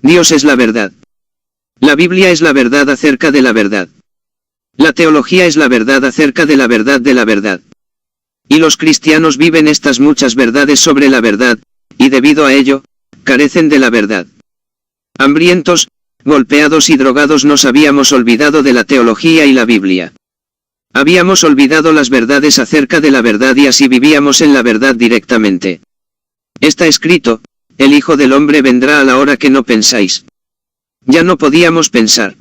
Dios es la verdad. La Biblia es la verdad acerca de la verdad. La teología es la verdad acerca de la verdad de la verdad. Y los cristianos viven estas muchas verdades sobre la verdad, y debido a ello, carecen de la verdad. Hambrientos, golpeados y drogados nos habíamos olvidado de la teología y la Biblia. Habíamos olvidado las verdades acerca de la verdad y así vivíamos en la verdad directamente. Está escrito, el Hijo del Hombre vendrá a la hora que no pensáis. Ya no podíamos pensar.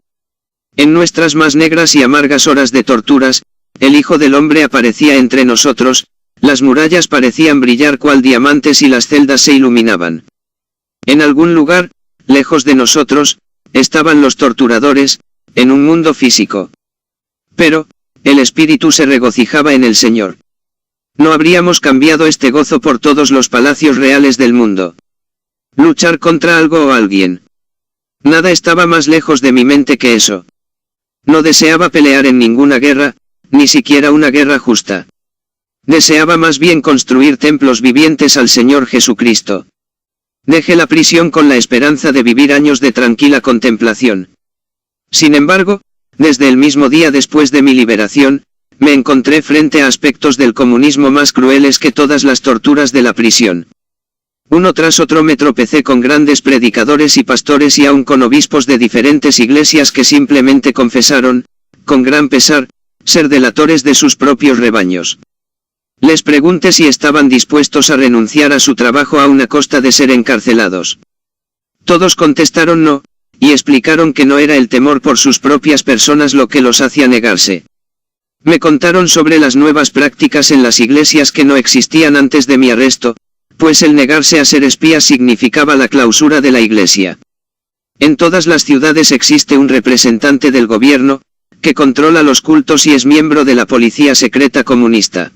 En nuestras más negras y amargas horas de torturas, el Hijo del Hombre aparecía entre nosotros, las murallas parecían brillar cual diamantes y las celdas se iluminaban. En algún lugar, lejos de nosotros, estaban los torturadores, en un mundo físico. Pero, el espíritu se regocijaba en el Señor. No habríamos cambiado este gozo por todos los palacios reales del mundo. Luchar contra algo o alguien. Nada estaba más lejos de mi mente que eso. No deseaba pelear en ninguna guerra, ni siquiera una guerra justa. Deseaba más bien construir templos vivientes al Señor Jesucristo. Dejé la prisión con la esperanza de vivir años de tranquila contemplación. Sin embargo, desde el mismo día después de mi liberación, me encontré frente a aspectos del comunismo más crueles que todas las torturas de la prisión. Uno tras otro me tropecé con grandes predicadores y pastores y aún con obispos de diferentes iglesias que simplemente confesaron, con gran pesar, ser delatores de sus propios rebaños. Les pregunté si estaban dispuestos a renunciar a su trabajo a una costa de ser encarcelados. Todos contestaron no, y explicaron que no era el temor por sus propias personas lo que los hacía negarse. Me contaron sobre las nuevas prácticas en las iglesias que no existían antes de mi arresto, pues el negarse a ser espías significaba la clausura de la iglesia. En todas las ciudades existe un representante del gobierno, que controla los cultos y es miembro de la policía secreta comunista.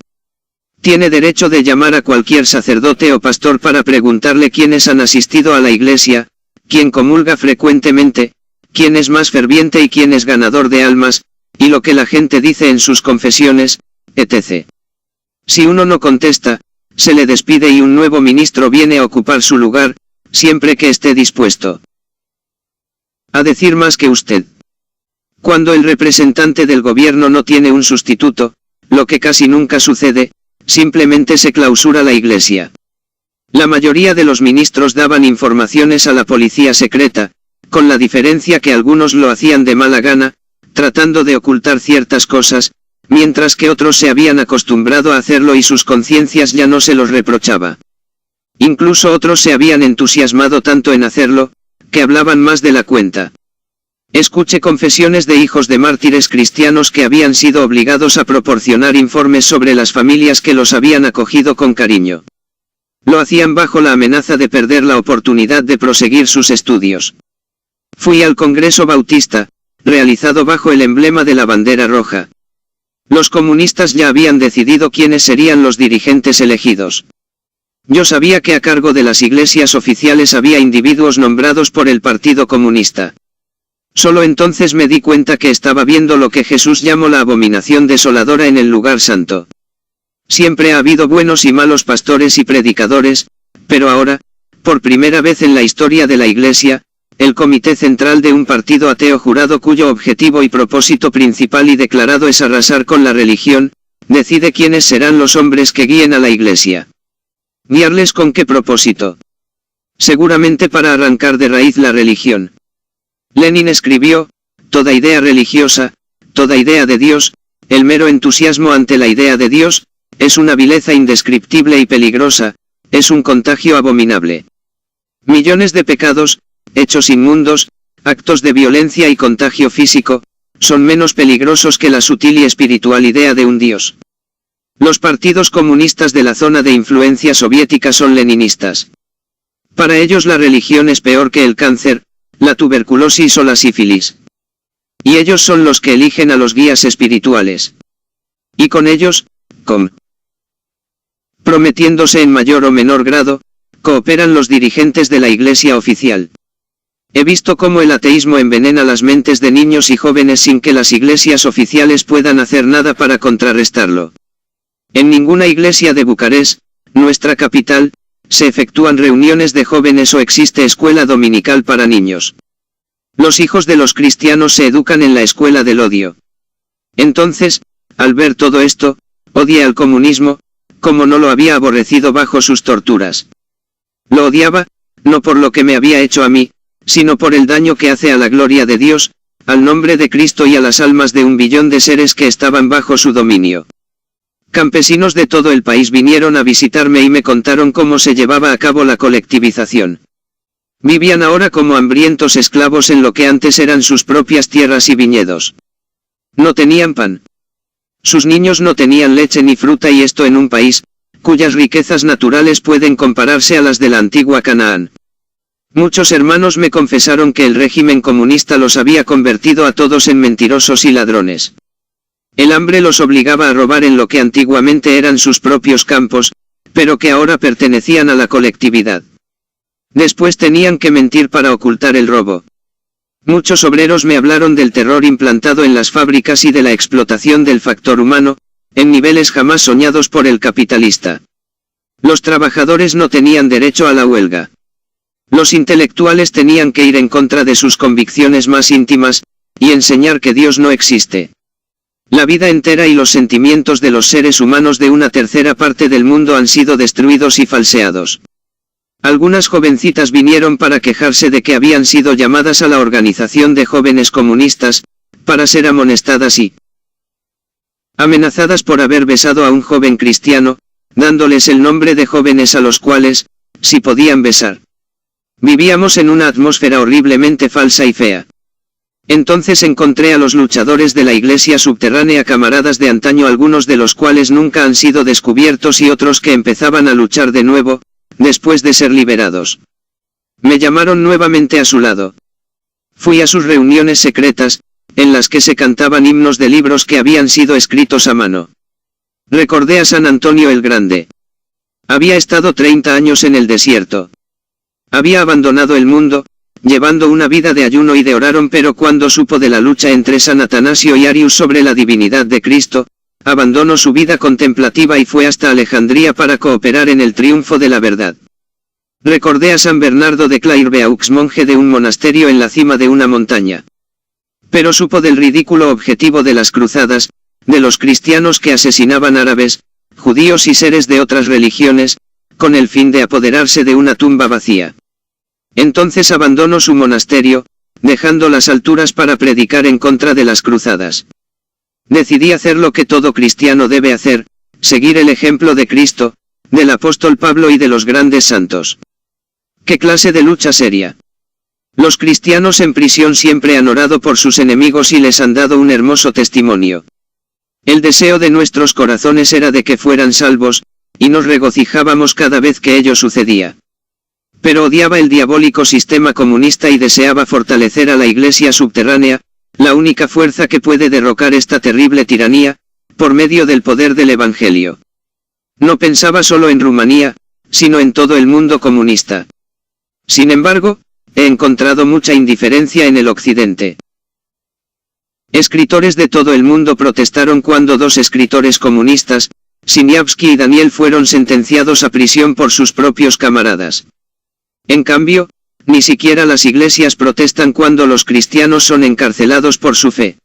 Tiene derecho de llamar a cualquier sacerdote o pastor para preguntarle quiénes han asistido a la iglesia, quién comulga frecuentemente, quién es más ferviente y quién es ganador de almas, y lo que la gente dice en sus confesiones, etc. Si uno no contesta, se le despide y un nuevo ministro viene a ocupar su lugar, siempre que esté dispuesto a decir más que usted. Cuando el representante del gobierno no tiene un sustituto, lo que casi nunca sucede, simplemente se clausura la iglesia. La mayoría de los ministros daban informaciones a la policía secreta, con la diferencia que algunos lo hacían de mala gana, tratando de ocultar ciertas cosas, mientras que otros se habían acostumbrado a hacerlo y sus conciencias ya no se los reprochaba. Incluso otros se habían entusiasmado tanto en hacerlo, que hablaban más de la cuenta. Escuché confesiones de hijos de mártires cristianos que habían sido obligados a proporcionar informes sobre las familias que los habían acogido con cariño. Lo hacían bajo la amenaza de perder la oportunidad de proseguir sus estudios. Fui al Congreso Bautista, realizado bajo el emblema de la bandera roja. Los comunistas ya habían decidido quiénes serían los dirigentes elegidos. Yo sabía que a cargo de las iglesias oficiales había individuos nombrados por el Partido Comunista. Solo entonces me di cuenta que estaba viendo lo que Jesús llamó la abominación desoladora en el lugar santo. Siempre ha habido buenos y malos pastores y predicadores, pero ahora, por primera vez en la historia de la Iglesia, el comité central de un partido ateo jurado cuyo objetivo y propósito principal y declarado es arrasar con la religión, decide quiénes serán los hombres que guíen a la Iglesia. ¿Guiarles con qué propósito? Seguramente para arrancar de raíz la religión. Lenin escribió, toda idea religiosa, toda idea de Dios, el mero entusiasmo ante la idea de Dios, es una vileza indescriptible y peligrosa, es un contagio abominable. Millones de pecados, hechos inmundos, actos de violencia y contagio físico, son menos peligrosos que la sutil y espiritual idea de un Dios. Los partidos comunistas de la zona de influencia soviética son leninistas. Para ellos la religión es peor que el cáncer, la tuberculosis o la sífilis. Y ellos son los que eligen a los guías espirituales. Y con ellos, prometiéndose en mayor o menor grado, cooperan los dirigentes de la iglesia oficial. He visto cómo el ateísmo envenena las mentes de niños y jóvenes sin que las iglesias oficiales puedan hacer nada para contrarrestarlo. En ninguna iglesia de Bucarest, nuestra capital, se efectúan reuniones de jóvenes o existe escuela dominical para niños. Los hijos de los cristianos se educan en la escuela del odio. Entonces, al ver todo esto, odié al comunismo, como no lo había aborrecido bajo sus torturas. Lo odiaba, no por lo que me había hecho a mí, sino por el daño que hace a la gloria de Dios, al nombre de Cristo y a las almas de 1 billón de seres que estaban bajo su dominio. Campesinos de todo el país vinieron a visitarme y me contaron cómo se llevaba a cabo la colectivización. Vivían ahora como hambrientos esclavos en lo que antes eran sus propias tierras y viñedos. No tenían pan. Sus niños no tenían leche ni fruta, y esto en un país cuyas riquezas naturales pueden compararse a las de la antigua Canaán. Muchos hermanos me confesaron que el régimen comunista los había convertido a todos en mentirosos y ladrones. El hambre los obligaba a robar en lo que antiguamente eran sus propios campos, pero que ahora pertenecían a la colectividad. Después tenían que mentir para ocultar el robo. Muchos obreros me hablaron del terror implantado en las fábricas y de la explotación del factor humano, en niveles jamás soñados por el capitalista. Los trabajadores no tenían derecho a la huelga. Los intelectuales tenían que ir en contra de sus convicciones más íntimas, y enseñar que Dios no existe. La vida entera y los sentimientos de los seres humanos de una tercera parte del mundo han sido destruidos y falseados. Algunas jovencitas vinieron para quejarse de que habían sido llamadas a la organización de jóvenes comunistas, para ser amonestadas y amenazadas por haber besado a un joven cristiano, dándoles el nombre de jóvenes a los cuales, si podían besar. Vivíamos en una atmósfera horriblemente falsa y fea. Entonces encontré a los luchadores de la iglesia subterránea, camaradas de antaño, algunos de los cuales nunca han sido descubiertos y otros que empezaban a luchar de nuevo, después de ser liberados. Me llamaron nuevamente a su lado. Fui a sus reuniones secretas, en las que se cantaban himnos de libros que habían sido escritos a mano. Recordé a San Antonio el Grande. Había estado 30 años en el desierto. Había abandonado el mundo, llevando una vida de ayuno y de oración, pero cuando supo de la lucha entre San Atanasio y Arius sobre la divinidad de Cristo, abandonó su vida contemplativa y fue hasta Alejandría para cooperar en el triunfo de la verdad. Recordé a San Bernardo de Clairvaux, monje de un monasterio en la cima de una montaña. Pero supo del ridículo objetivo de las cruzadas, de los cristianos que asesinaban árabes, judíos y seres de otras religiones, con el fin de apoderarse de una tumba vacía. Entonces abandonó su monasterio, dejando las alturas para predicar en contra de las cruzadas. Decidí hacer lo que todo cristiano debe hacer, seguir el ejemplo de Cristo, del apóstol Pablo y de los grandes santos. ¿Qué clase de lucha seria? Los cristianos en prisión siempre han orado por sus enemigos y les han dado un hermoso testimonio. El deseo de nuestros corazones era de que fueran salvos, y nos regocijábamos cada vez que ello sucedía. Pero odiaba el diabólico sistema comunista y deseaba fortalecer a la iglesia subterránea, la única fuerza que puede derrocar esta terrible tiranía, por medio del poder del Evangelio. No pensaba solo en Rumanía, sino en todo el mundo comunista. Sin embargo, he encontrado mucha indiferencia en el occidente. Escritores de todo el mundo protestaron cuando 2 escritores comunistas, Siniavsky y Daniel, fueron sentenciados a prisión por sus propios camaradas. En cambio, ni siquiera las iglesias protestan cuando los cristianos son encarcelados por su fe.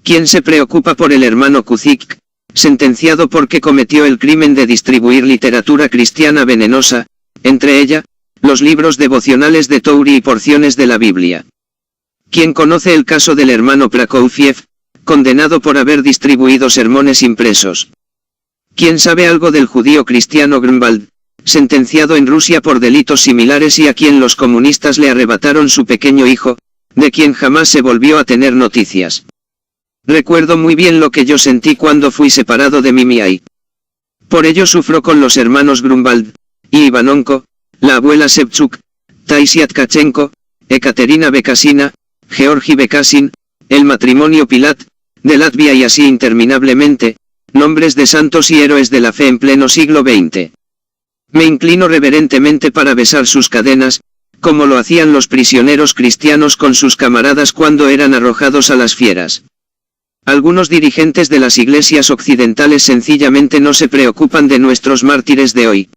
¿Quién se preocupa por el hermano Kuzik, sentenciado porque cometió el crimen de distribuir literatura cristiana venenosa, entre ella, los libros devocionales de Touri y porciones de la Biblia? ¿Quién conoce el caso del hermano Prokofiev, condenado por haber distribuido sermones impresos? ¿Quién sabe algo del judío cristiano Grunwald, sentenciado en Rusia por delitos similares y a quien los comunistas le arrebataron su pequeño hijo, de quien jamás se volvió a tener noticias? Recuerdo muy bien lo que yo sentí cuando fui separado de Mimiai. Por ello sufro con los hermanos Grunwald, y Ivanonko, la abuela Shevchuk, Taisia Tkachenko, Ekaterina Bekasina, Georgi Bekasin, el matrimonio Pilat, de Latvia, y así interminablemente, nombres de santos y héroes de la fe en pleno siglo XX. Me inclino reverentemente para besar sus cadenas, como lo hacían los prisioneros cristianos con sus camaradas cuando eran arrojados a las fieras. Algunos dirigentes de las iglesias occidentales sencillamente no se preocupan de nuestros mártires de hoy.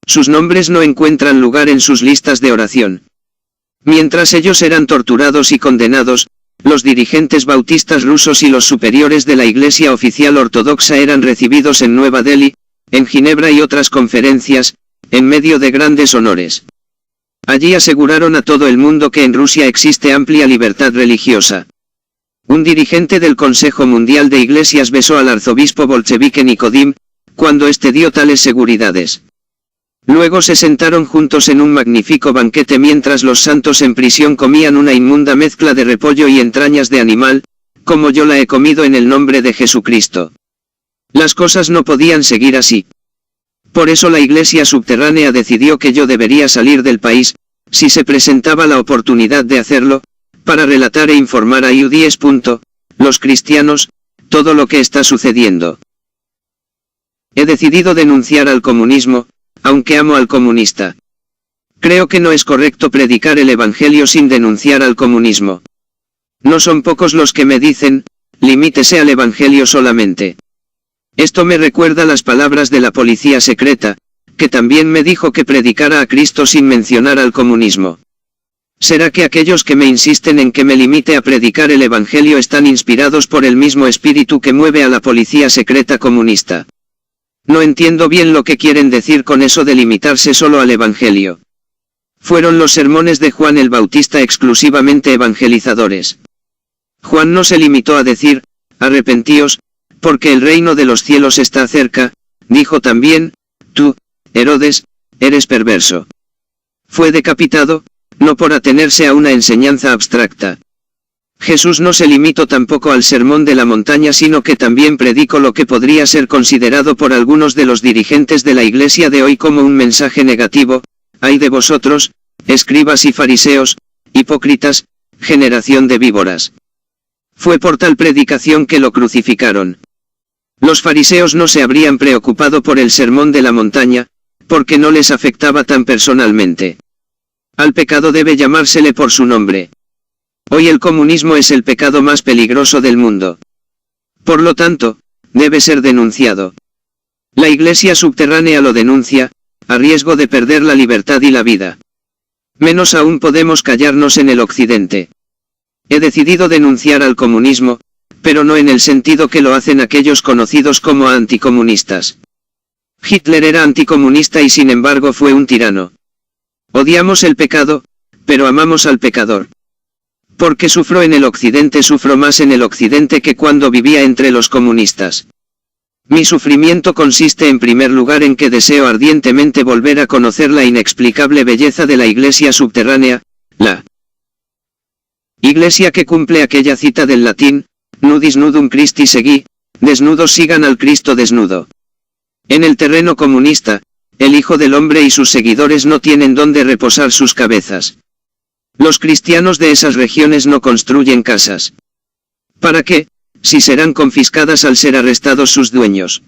Sus nombres no encuentran lugar en sus listas de oración. Mientras ellos eran torturados y condenados, los dirigentes bautistas rusos y los superiores de la Iglesia oficial ortodoxa eran recibidos en Nueva Delhi, en Ginebra y otras conferencias, en medio de grandes honores. Allí aseguraron a todo el mundo que en Rusia existe amplia libertad religiosa. Un dirigente del Consejo Mundial de Iglesias besó al arzobispo bolchevique Nikodim, cuando éste dio tales seguridades. Luego se sentaron juntos en un magnífico banquete mientras los santos en prisión comían una inmunda mezcla de repollo y entrañas de animal, como yo la he comido en el nombre de Jesucristo. Las cosas no podían seguir así. Por eso la Iglesia subterránea decidió que yo debería salir del país, si se presentaba la oportunidad de hacerlo, para relatar e informar a judíes. Los cristianos, todo lo que está sucediendo. He decidido denunciar al comunismo, aunque amo al comunista. Creo que no es correcto predicar el Evangelio sin denunciar al comunismo. No son pocos los que me dicen, limítese al Evangelio solamente. Esto me recuerda las palabras de la policía secreta, que también me dijo que predicara a Cristo sin mencionar al comunismo. ¿Será que aquellos que me insisten en que me limite a predicar el Evangelio están inspirados por el mismo espíritu que mueve a la policía secreta comunista? No entiendo bien lo que quieren decir con eso de limitarse solo al Evangelio. Fueron los sermones de Juan el Bautista exclusivamente evangelizadores. Juan no se limitó a decir, arrepentíos, porque el reino de los cielos está cerca, dijo también, tú, Herodes, eres perverso. Fue decapitado, no por atenerse a una enseñanza abstracta. Jesús no se limitó tampoco al sermón de la montaña, sino que también predicó lo que podría ser considerado por algunos de los dirigentes de la Iglesia de hoy como un mensaje negativo: ay de vosotros, escribas y fariseos, hipócritas, generación de víboras. Fue por tal predicación que lo crucificaron. Los fariseos no se habrían preocupado por el sermón de la montaña, porque no les afectaba tan personalmente. Al pecado debe llamársele por su nombre. Hoy el comunismo es el pecado más peligroso del mundo. Por lo tanto, debe ser denunciado. La Iglesia subterránea lo denuncia, a riesgo de perder la libertad y la vida. Menos aún podemos callarnos en el Occidente. He decidido denunciar al comunismo, pero no en el sentido que lo hacen aquellos conocidos como anticomunistas. Hitler era anticomunista y sin embargo fue un tirano. Odiamos el pecado, pero amamos al pecador. Porque sufro en el Occidente, sufro más en el Occidente que cuando vivía entre los comunistas. Mi sufrimiento consiste en primer lugar en que deseo ardientemente volver a conocer la inexplicable belleza de la Iglesia subterránea, la Iglesia que cumple aquella cita del latín, nudis nudum Christi segui, desnudos sigan al Cristo desnudo. En el terreno comunista, el Hijo del Hombre y sus seguidores no tienen dónde reposar sus cabezas. Los cristianos de esas regiones no construyen casas. ¿Para qué, si serán confiscadas al ser arrestados sus dueños?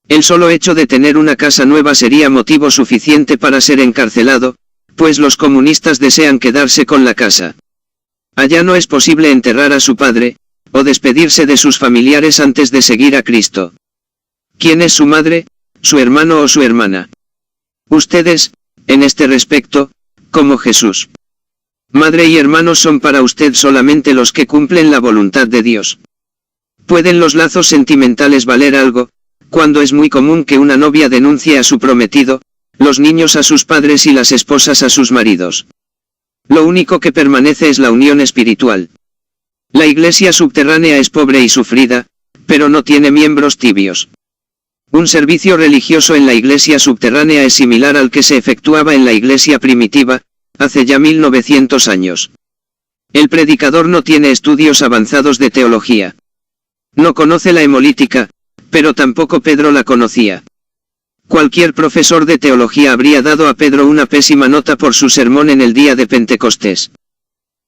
El solo hecho de tener una casa nueva sería motivo suficiente para ser encarcelado, pues los comunistas desean quedarse con la casa. Allá no es posible enterrar a su padre, o despedirse de sus familiares antes de seguir a Cristo. ¿Quién es su madre, su hermano o su hermana? Ustedes, en este respecto, como Jesús. Madre y hermanos son para usted solamente los que cumplen la voluntad de Dios. ¿Pueden los lazos sentimentales valer algo, cuando es muy común que una novia denuncie a su prometido, los niños a sus padres y las esposas a sus maridos? Lo único que permanece es la unión espiritual. La Iglesia subterránea es pobre y sufrida, pero no tiene miembros tibios. Un servicio religioso en la Iglesia subterránea es similar al que se efectuaba en la Iglesia primitiva, hace ya 1900 años. El predicador no tiene estudios avanzados de teología. No conoce la hemolítica, pero tampoco Pedro la conocía. Cualquier profesor de teología habría dado a Pedro una pésima nota por su sermón en el día de Pentecostés.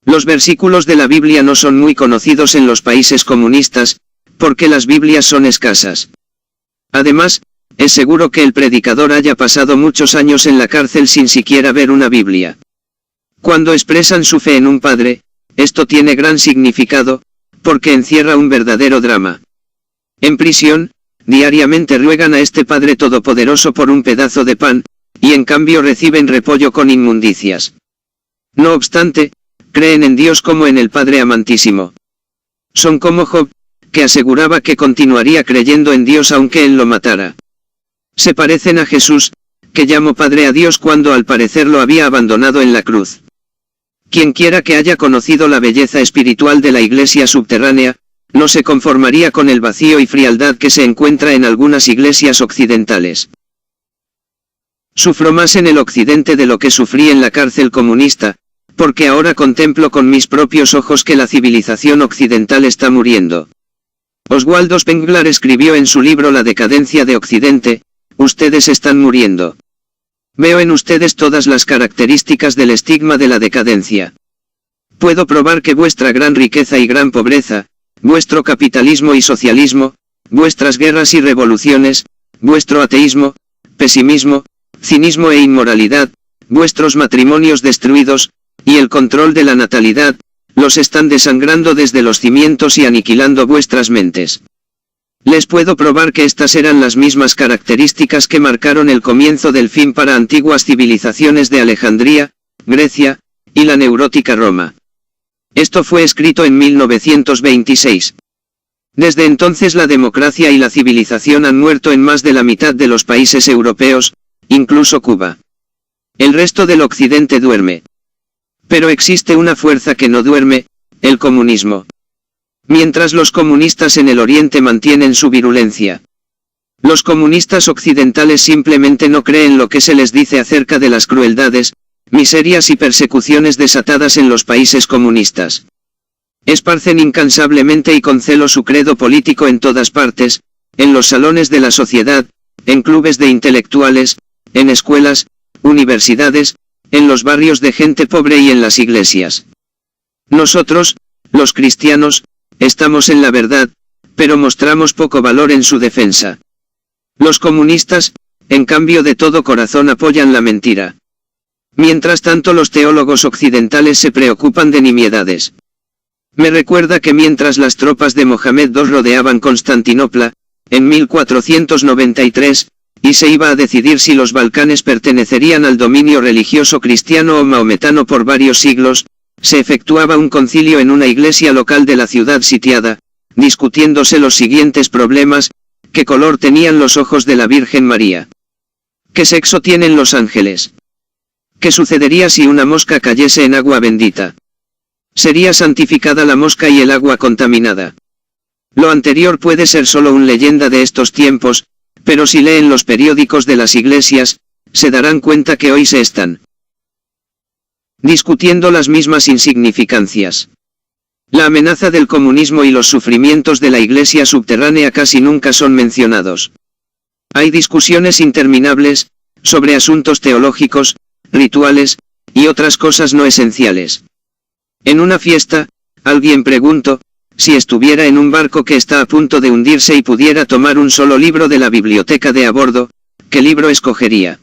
Los versículos de la Biblia no son muy conocidos en los países comunistas, porque las Biblias son escasas. Además, es seguro que el predicador haya pasado muchos años en la cárcel sin siquiera ver una Biblia. Cuando expresan su fe en un padre, esto tiene gran significado, porque encierra un verdadero drama. En prisión, diariamente ruegan a este Padre Todopoderoso por un pedazo de pan, y en cambio reciben repollo con inmundicias. No obstante, creen en Dios como en el Padre amantísimo. Son como Job, que aseguraba que continuaría creyendo en Dios aunque él lo matara. Se parecen a Jesús, que llamó Padre a Dios cuando al parecer lo había abandonado en la cruz. Quienquiera que haya conocido la belleza espiritual de la iglesia subterránea, no se conformaría con el vacío y frialdad que se encuentra en algunas iglesias occidentales. Sufro más en el occidente de lo que sufrí en la cárcel comunista, porque ahora contemplo con mis propios ojos que la civilización occidental está muriendo. Oswaldo Spengler escribió en su libro La decadencia de Occidente: ustedes están muriendo. Veo en ustedes todas las características del estigma de la decadencia. Puedo probar que vuestra gran riqueza y gran pobreza, vuestro capitalismo y socialismo, vuestras guerras y revoluciones, vuestro ateísmo, pesimismo, cinismo e inmoralidad, vuestros matrimonios destruidos, y el control de la natalidad, los están desangrando desde los cimientos y aniquilando vuestras mentes. Les puedo probar que estas eran las mismas características que marcaron el comienzo del fin para antiguas civilizaciones de Alejandría, Grecia, y la neurótica Roma. Esto fue escrito en 1926. Desde entonces la democracia y la civilización han muerto en más de la mitad de los países europeos, incluso Cuba. El resto del occidente duerme. Pero existe una fuerza que no duerme, el comunismo. Mientras los comunistas en el Oriente mantienen su virulencia. Los comunistas occidentales simplemente no creen lo que se les dice acerca de las crueldades, miserias y persecuciones desatadas en los países comunistas. Esparcen incansablemente y con celo su credo político en todas partes, en los salones de la sociedad, en clubes de intelectuales, en escuelas, universidades, en los barrios de gente pobre y en las iglesias. Nosotros, los cristianos, estamos en la verdad, pero mostramos poco valor en su defensa. Los comunistas, en cambio de todo corazón apoyan la mentira. Mientras tanto los teólogos occidentales se preocupan de nimiedades. Me recuerda que mientras las tropas de Mohamed II rodeaban Constantinopla, en 1493, y se iba a decidir si los Balcanes pertenecerían al dominio religioso cristiano o maometano por varios siglos, se efectuaba un concilio en una iglesia local de la ciudad sitiada, discutiéndose los siguientes problemas: ¿qué color tenían los ojos de la Virgen María? ¿Qué sexo tienen los ángeles? ¿Qué sucedería si una mosca cayese en agua bendita? ¿Sería santificada la mosca y el agua contaminada? Lo anterior puede ser solo una leyenda de estos tiempos, pero si leen los periódicos de las iglesias, se darán cuenta que hoy se están discutiendo las mismas insignificancias. La amenaza del comunismo y los sufrimientos de la iglesia subterránea casi nunca son mencionados. Hay discusiones interminables, sobre asuntos teológicos, rituales, y otras cosas no esenciales. En una fiesta, alguien preguntó: si estuviera en un barco que está a punto de hundirse y pudiera tomar un solo libro de la biblioteca de a bordo, ¿qué libro escogería?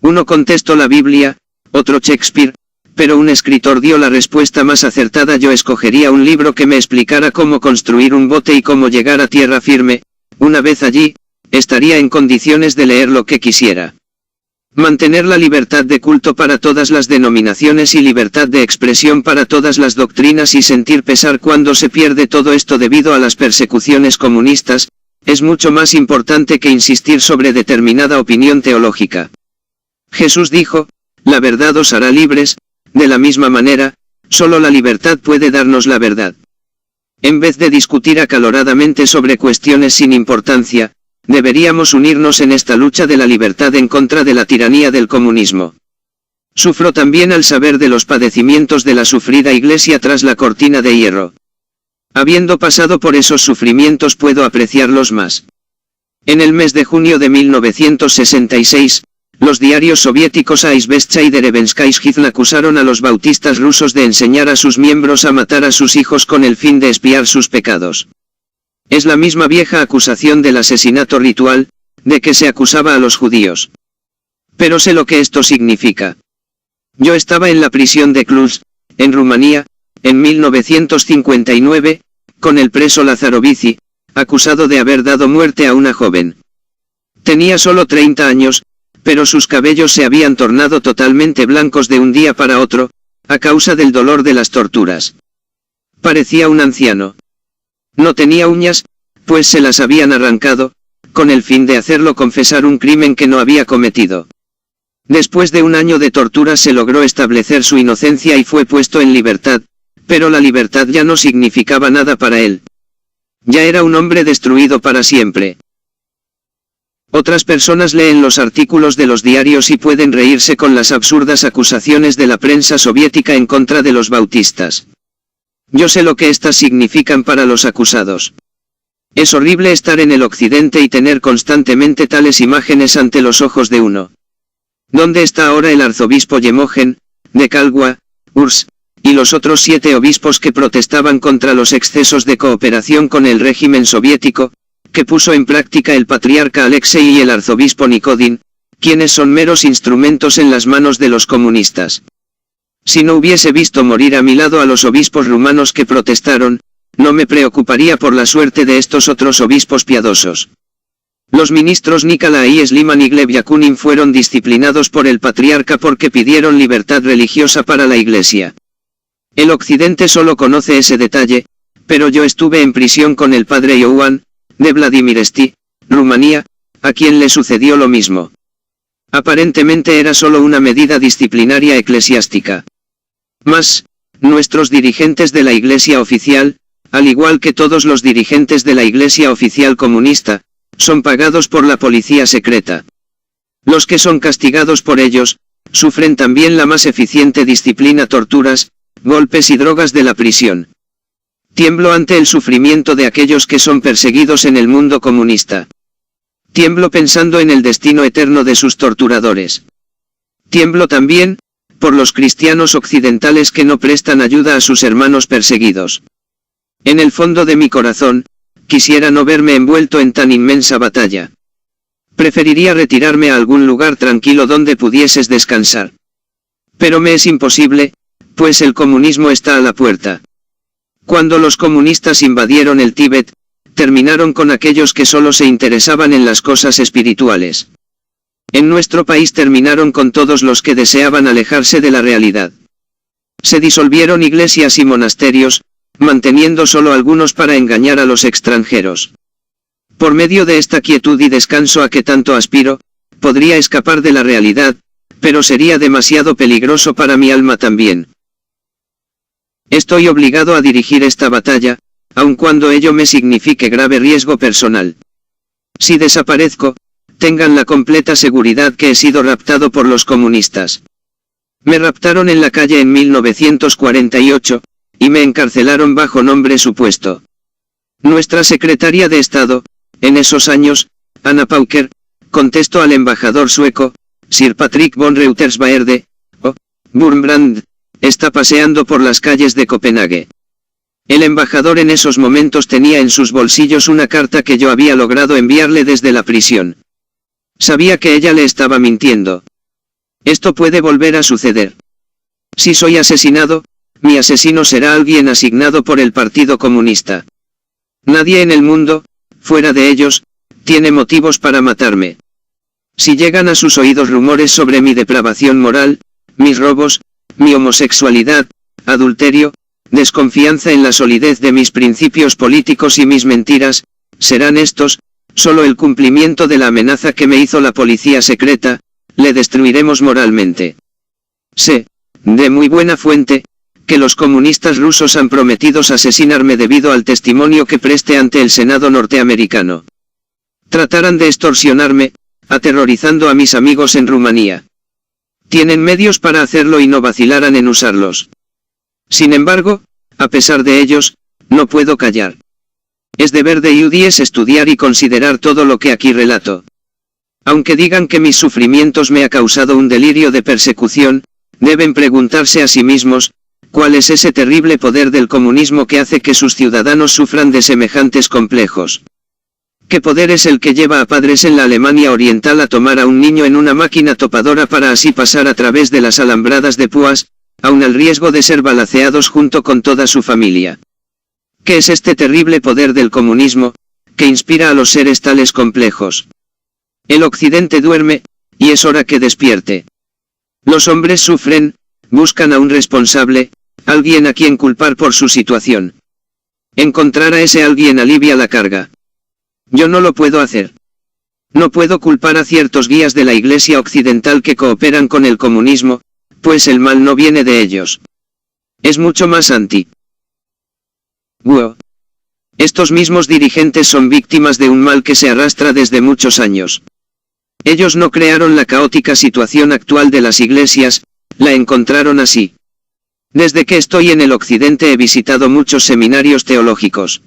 Uno contestó la Biblia, otro Shakespeare, pero un escritor dio la respuesta más acertada: yo escogería un libro que me explicara cómo construir un bote y cómo llegar a tierra firme. Una vez allí, estaría en condiciones de leer lo que quisiera. Mantener la libertad de culto para todas las denominaciones y libertad de expresión para todas las doctrinas y sentir pesar cuando se pierde todo esto debido a las persecuciones comunistas, es mucho más importante que insistir sobre determinada opinión teológica. Jesús dijo: la verdad os hará libres. De la misma manera, solo la libertad puede darnos la verdad. En vez de discutir acaloradamente sobre cuestiones sin importancia, deberíamos unirnos en esta lucha de la libertad en contra de la tiranía del comunismo. Sufro también al saber de los padecimientos de la sufrida iglesia tras la cortina de hierro. Habiendo pasado por esos sufrimientos puedo apreciarlos más. En el mes de junio de 1966, los diarios soviéticos Izvestia y Derevenskaya Gizna acusaron a los bautistas rusos de enseñar a sus miembros a matar a sus hijos con el fin de expiar sus pecados. Es la misma vieja acusación del asesinato ritual, de que se acusaba a los judíos. Pero sé lo que esto significa. Yo estaba en la prisión de Cluj, en Rumanía, en 1959, con el preso Lazarovici, acusado de haber dado muerte a una joven. Tenía solo 30 años, pero sus cabellos se habían tornado totalmente blancos de un día para otro, a causa del dolor de las torturas. Parecía un anciano. No tenía uñas, pues se las habían arrancado, con el fin de hacerlo confesar un crimen que no había cometido. Después de un año de torturas se logró establecer su inocencia y fue puesto en libertad, pero la libertad ya no significaba nada para él. Ya era un hombre destruido para siempre. Otras personas leen los artículos de los diarios y pueden reírse con las absurdas acusaciones de la prensa soviética en contra de los bautistas. Yo sé lo que éstas significan para los acusados. Es horrible estar en el occidente y tener constantemente tales imágenes ante los ojos de uno. ¿Dónde está ahora el arzobispo Yemogen, de Kalwa, Urs, y los otros 7 obispos que protestaban contra los excesos de cooperación con el régimen soviético, que puso en práctica el patriarca Alexei y el arzobispo Nikodin, quienes son meros instrumentos en las manos de los comunistas? Si no hubiese visto morir a mi lado a los obispos rumanos que protestaron, no me preocuparía por la suerte de estos otros obispos piadosos. Los ministros Nikolai Sliman y Gleb Yakunin fueron disciplinados por el patriarca porque pidieron libertad religiosa para la iglesia. El occidente solo conoce ese detalle, pero yo estuve en prisión con el padre Ioan, de Vladimiresti, Rumanía, a quien le sucedió lo mismo. Aparentemente era solo una medida disciplinaria eclesiástica. Mas, nuestros dirigentes de la iglesia oficial, al igual que todos los dirigentes de la iglesia oficial comunista, son pagados por la policía secreta. Los que son castigados por ellos, sufren también la más eficiente disciplina: torturas, golpes y drogas de la prisión. Tiemblo ante el sufrimiento de aquellos que son perseguidos en el mundo comunista. Tiemblo pensando en el destino eterno de sus torturadores. Tiemblo también, por los cristianos occidentales que no prestan ayuda a sus hermanos perseguidos. En el fondo de mi corazón, quisiera no verme envuelto en tan inmensa batalla. Preferiría retirarme a algún lugar tranquilo donde pudieses descansar. Pero me es imposible, pues el comunismo está a la puerta. Cuando los comunistas invadieron el Tíbet, terminaron con aquellos que solo se interesaban en las cosas espirituales. En nuestro país terminaron con todos los que deseaban alejarse de la realidad. Se disolvieron iglesias y monasterios, manteniendo solo algunos para engañar a los extranjeros. Por medio de esta quietud y descanso a que tanto aspiro, podría escapar de la realidad, pero sería demasiado peligroso para mi alma también. Estoy obligado a dirigir esta batalla, aun cuando ello me signifique grave riesgo personal. Si desaparezco, tengan la completa seguridad que he sido raptado por los comunistas. Me raptaron en la calle en 1948, y me encarcelaron bajo nombre supuesto. Nuestra secretaria de Estado, en esos años, Anna Pauker, contestó al embajador sueco, Sir Patrick von Reuterswärde, o Wurmbrand, está paseando por las calles de Copenhague. El embajador en esos momentos tenía en sus bolsillos una carta que yo había logrado enviarle desde la prisión. Sabía que ella le estaba mintiendo. Esto puede volver a suceder. Si soy asesinado, mi asesino será alguien asignado por el Partido Comunista. Nadie en el mundo, fuera de ellos, tiene motivos para matarme. Si llegan a sus oídos rumores sobre mi depravación moral, mis robos, mi homosexualidad, adulterio, desconfianza en la solidez de mis principios políticos y mis mentiras, serán estos, solo el cumplimiento de la amenaza que me hizo la policía secreta: le destruiremos moralmente. Sé, de muy buena fuente, que los comunistas rusos han prometido asesinarme debido al testimonio que preste ante el Senado norteamericano. Tratarán de extorsionarme, aterrorizando a mis amigos en Rumanía. Tienen medios para hacerlo y no vacilarán en usarlos. Sin embargo, a pesar de ellos, no puedo callar. Es deber de judíes estudiar y considerar todo lo que aquí relato. Aunque digan que mis sufrimientos me ha causado un delirio de persecución, deben preguntarse a sí mismos, ¿cuál es ese terrible poder del comunismo que hace que sus ciudadanos sufran de semejantes complejos? ¿Qué poder es el que lleva a padres en la Alemania Oriental a tomar a un niño en una máquina topadora para así pasar a través de las alambradas de púas, aun al riesgo de ser balaceados junto con toda su familia? ¿Qué es este terrible poder del comunismo, que inspira a los seres tales complejos? El Occidente duerme, y es hora que despierte. Los hombres sufren, buscan a un responsable, alguien a quien culpar por su situación. Encontrar a ese alguien alivia la carga. Yo no lo puedo hacer. No puedo culpar a ciertos guías de la Iglesia occidental que cooperan con el comunismo, pues el mal no viene de ellos. Es mucho más antiguo. Estos mismos dirigentes son víctimas de un mal que se arrastra desde muchos años. Ellos no crearon la caótica situación actual de las iglesias, la encontraron así. Desde que estoy en el occidente he visitado muchos seminarios teológicos.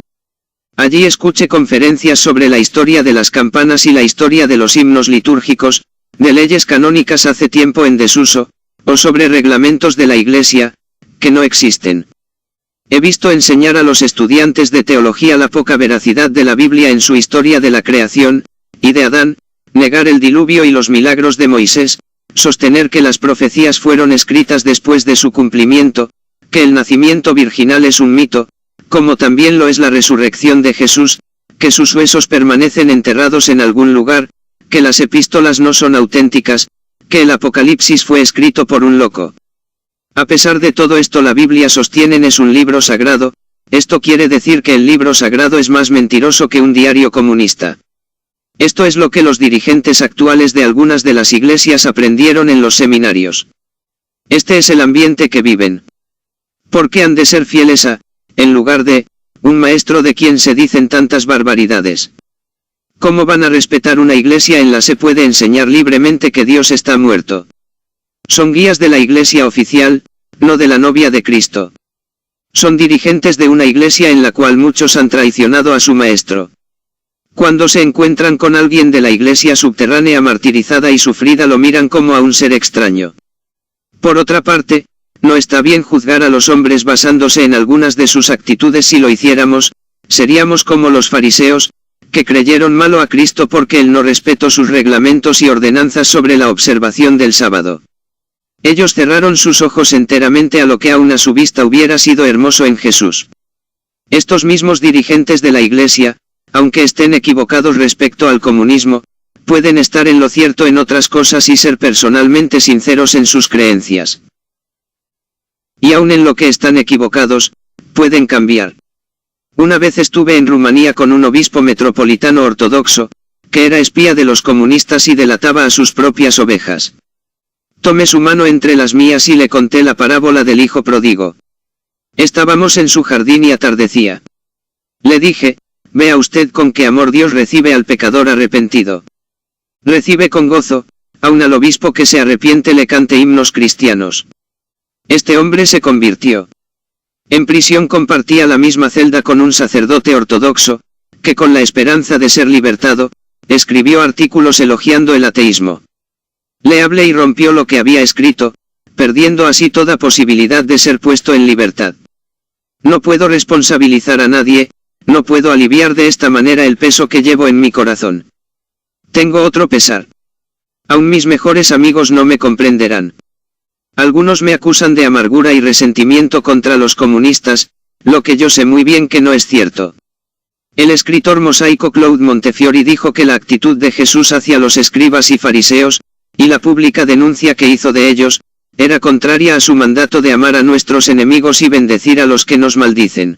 Allí escuché conferencias sobre la historia de las campanas y la historia de los himnos litúrgicos, de leyes canónicas hace tiempo en desuso, o sobre reglamentos de la Iglesia, que no existen. He visto enseñar a los estudiantes de teología la poca veracidad de la Biblia en su historia de la creación, y de Adán, negar el diluvio y los milagros de Moisés, sostener que las profecías fueron escritas después de su cumplimiento, que el nacimiento virginal es un mito, como también lo es la resurrección de Jesús, que sus huesos permanecen enterrados en algún lugar, que las epístolas no son auténticas, que el Apocalipsis fue escrito por un loco. A pesar de todo esto la Biblia sostienen es un libro sagrado, esto quiere decir que el libro sagrado es más mentiroso que un diario comunista. Esto es lo que los dirigentes actuales de algunas de las iglesias aprendieron en los seminarios. Este es el ambiente que viven. ¿Por qué han de ser fieles a, en lugar de, un maestro de quien se dicen tantas barbaridades? ¿Cómo van a respetar una iglesia en la se puede enseñar libremente que Dios está muerto? Son guías de la iglesia oficial, no de la novia de Cristo. Son dirigentes de una iglesia en la cual muchos han traicionado a su maestro. Cuando se encuentran con alguien de la iglesia subterránea martirizada y sufrida lo miran como a un ser extraño. Por otra parte, no está bien juzgar a los hombres basándose en algunas de sus actitudes. Si lo hiciéramos, seríamos como los fariseos, que creyeron malo a Cristo porque él no respetó sus reglamentos y ordenanzas sobre la observación del sábado. Ellos cerraron sus ojos enteramente a lo que aún a su vista hubiera sido hermoso en Jesús. Estos mismos dirigentes de la iglesia, aunque estén equivocados respecto al comunismo, pueden estar en lo cierto en otras cosas y ser personalmente sinceros en sus creencias. Y aun en lo que están equivocados, pueden cambiar. Una vez estuve en Rumanía con un obispo metropolitano ortodoxo, que era espía de los comunistas y delataba a sus propias ovejas. Tomé su mano entre las mías y le conté la parábola del hijo pródigo. Estábamos en su jardín y atardecía. Le dije, vea usted con qué amor Dios recibe al pecador arrepentido. Recibe con gozo, aun al obispo que se arrepiente le cante himnos cristianos. Este hombre se convirtió. En prisión compartía la misma celda con un sacerdote ortodoxo, que con la esperanza de ser libertado, escribió artículos elogiando el ateísmo. Le hablé y rompió lo que había escrito, perdiendo así toda posibilidad de ser puesto en libertad. No puedo responsabilizar a nadie, no puedo aliviar de esta manera el peso que llevo en mi corazón. Tengo otro pesar. Aún mis mejores amigos no me comprenderán. Algunos me acusan de amargura y resentimiento contra los comunistas, lo que yo sé muy bien que no es cierto. El escritor mosaico Claude Montefiore dijo que la actitud de Jesús hacia los escribas y fariseos, y la pública denuncia que hizo de ellos, era contraria a su mandato de amar a nuestros enemigos y bendecir a los que nos maldicen.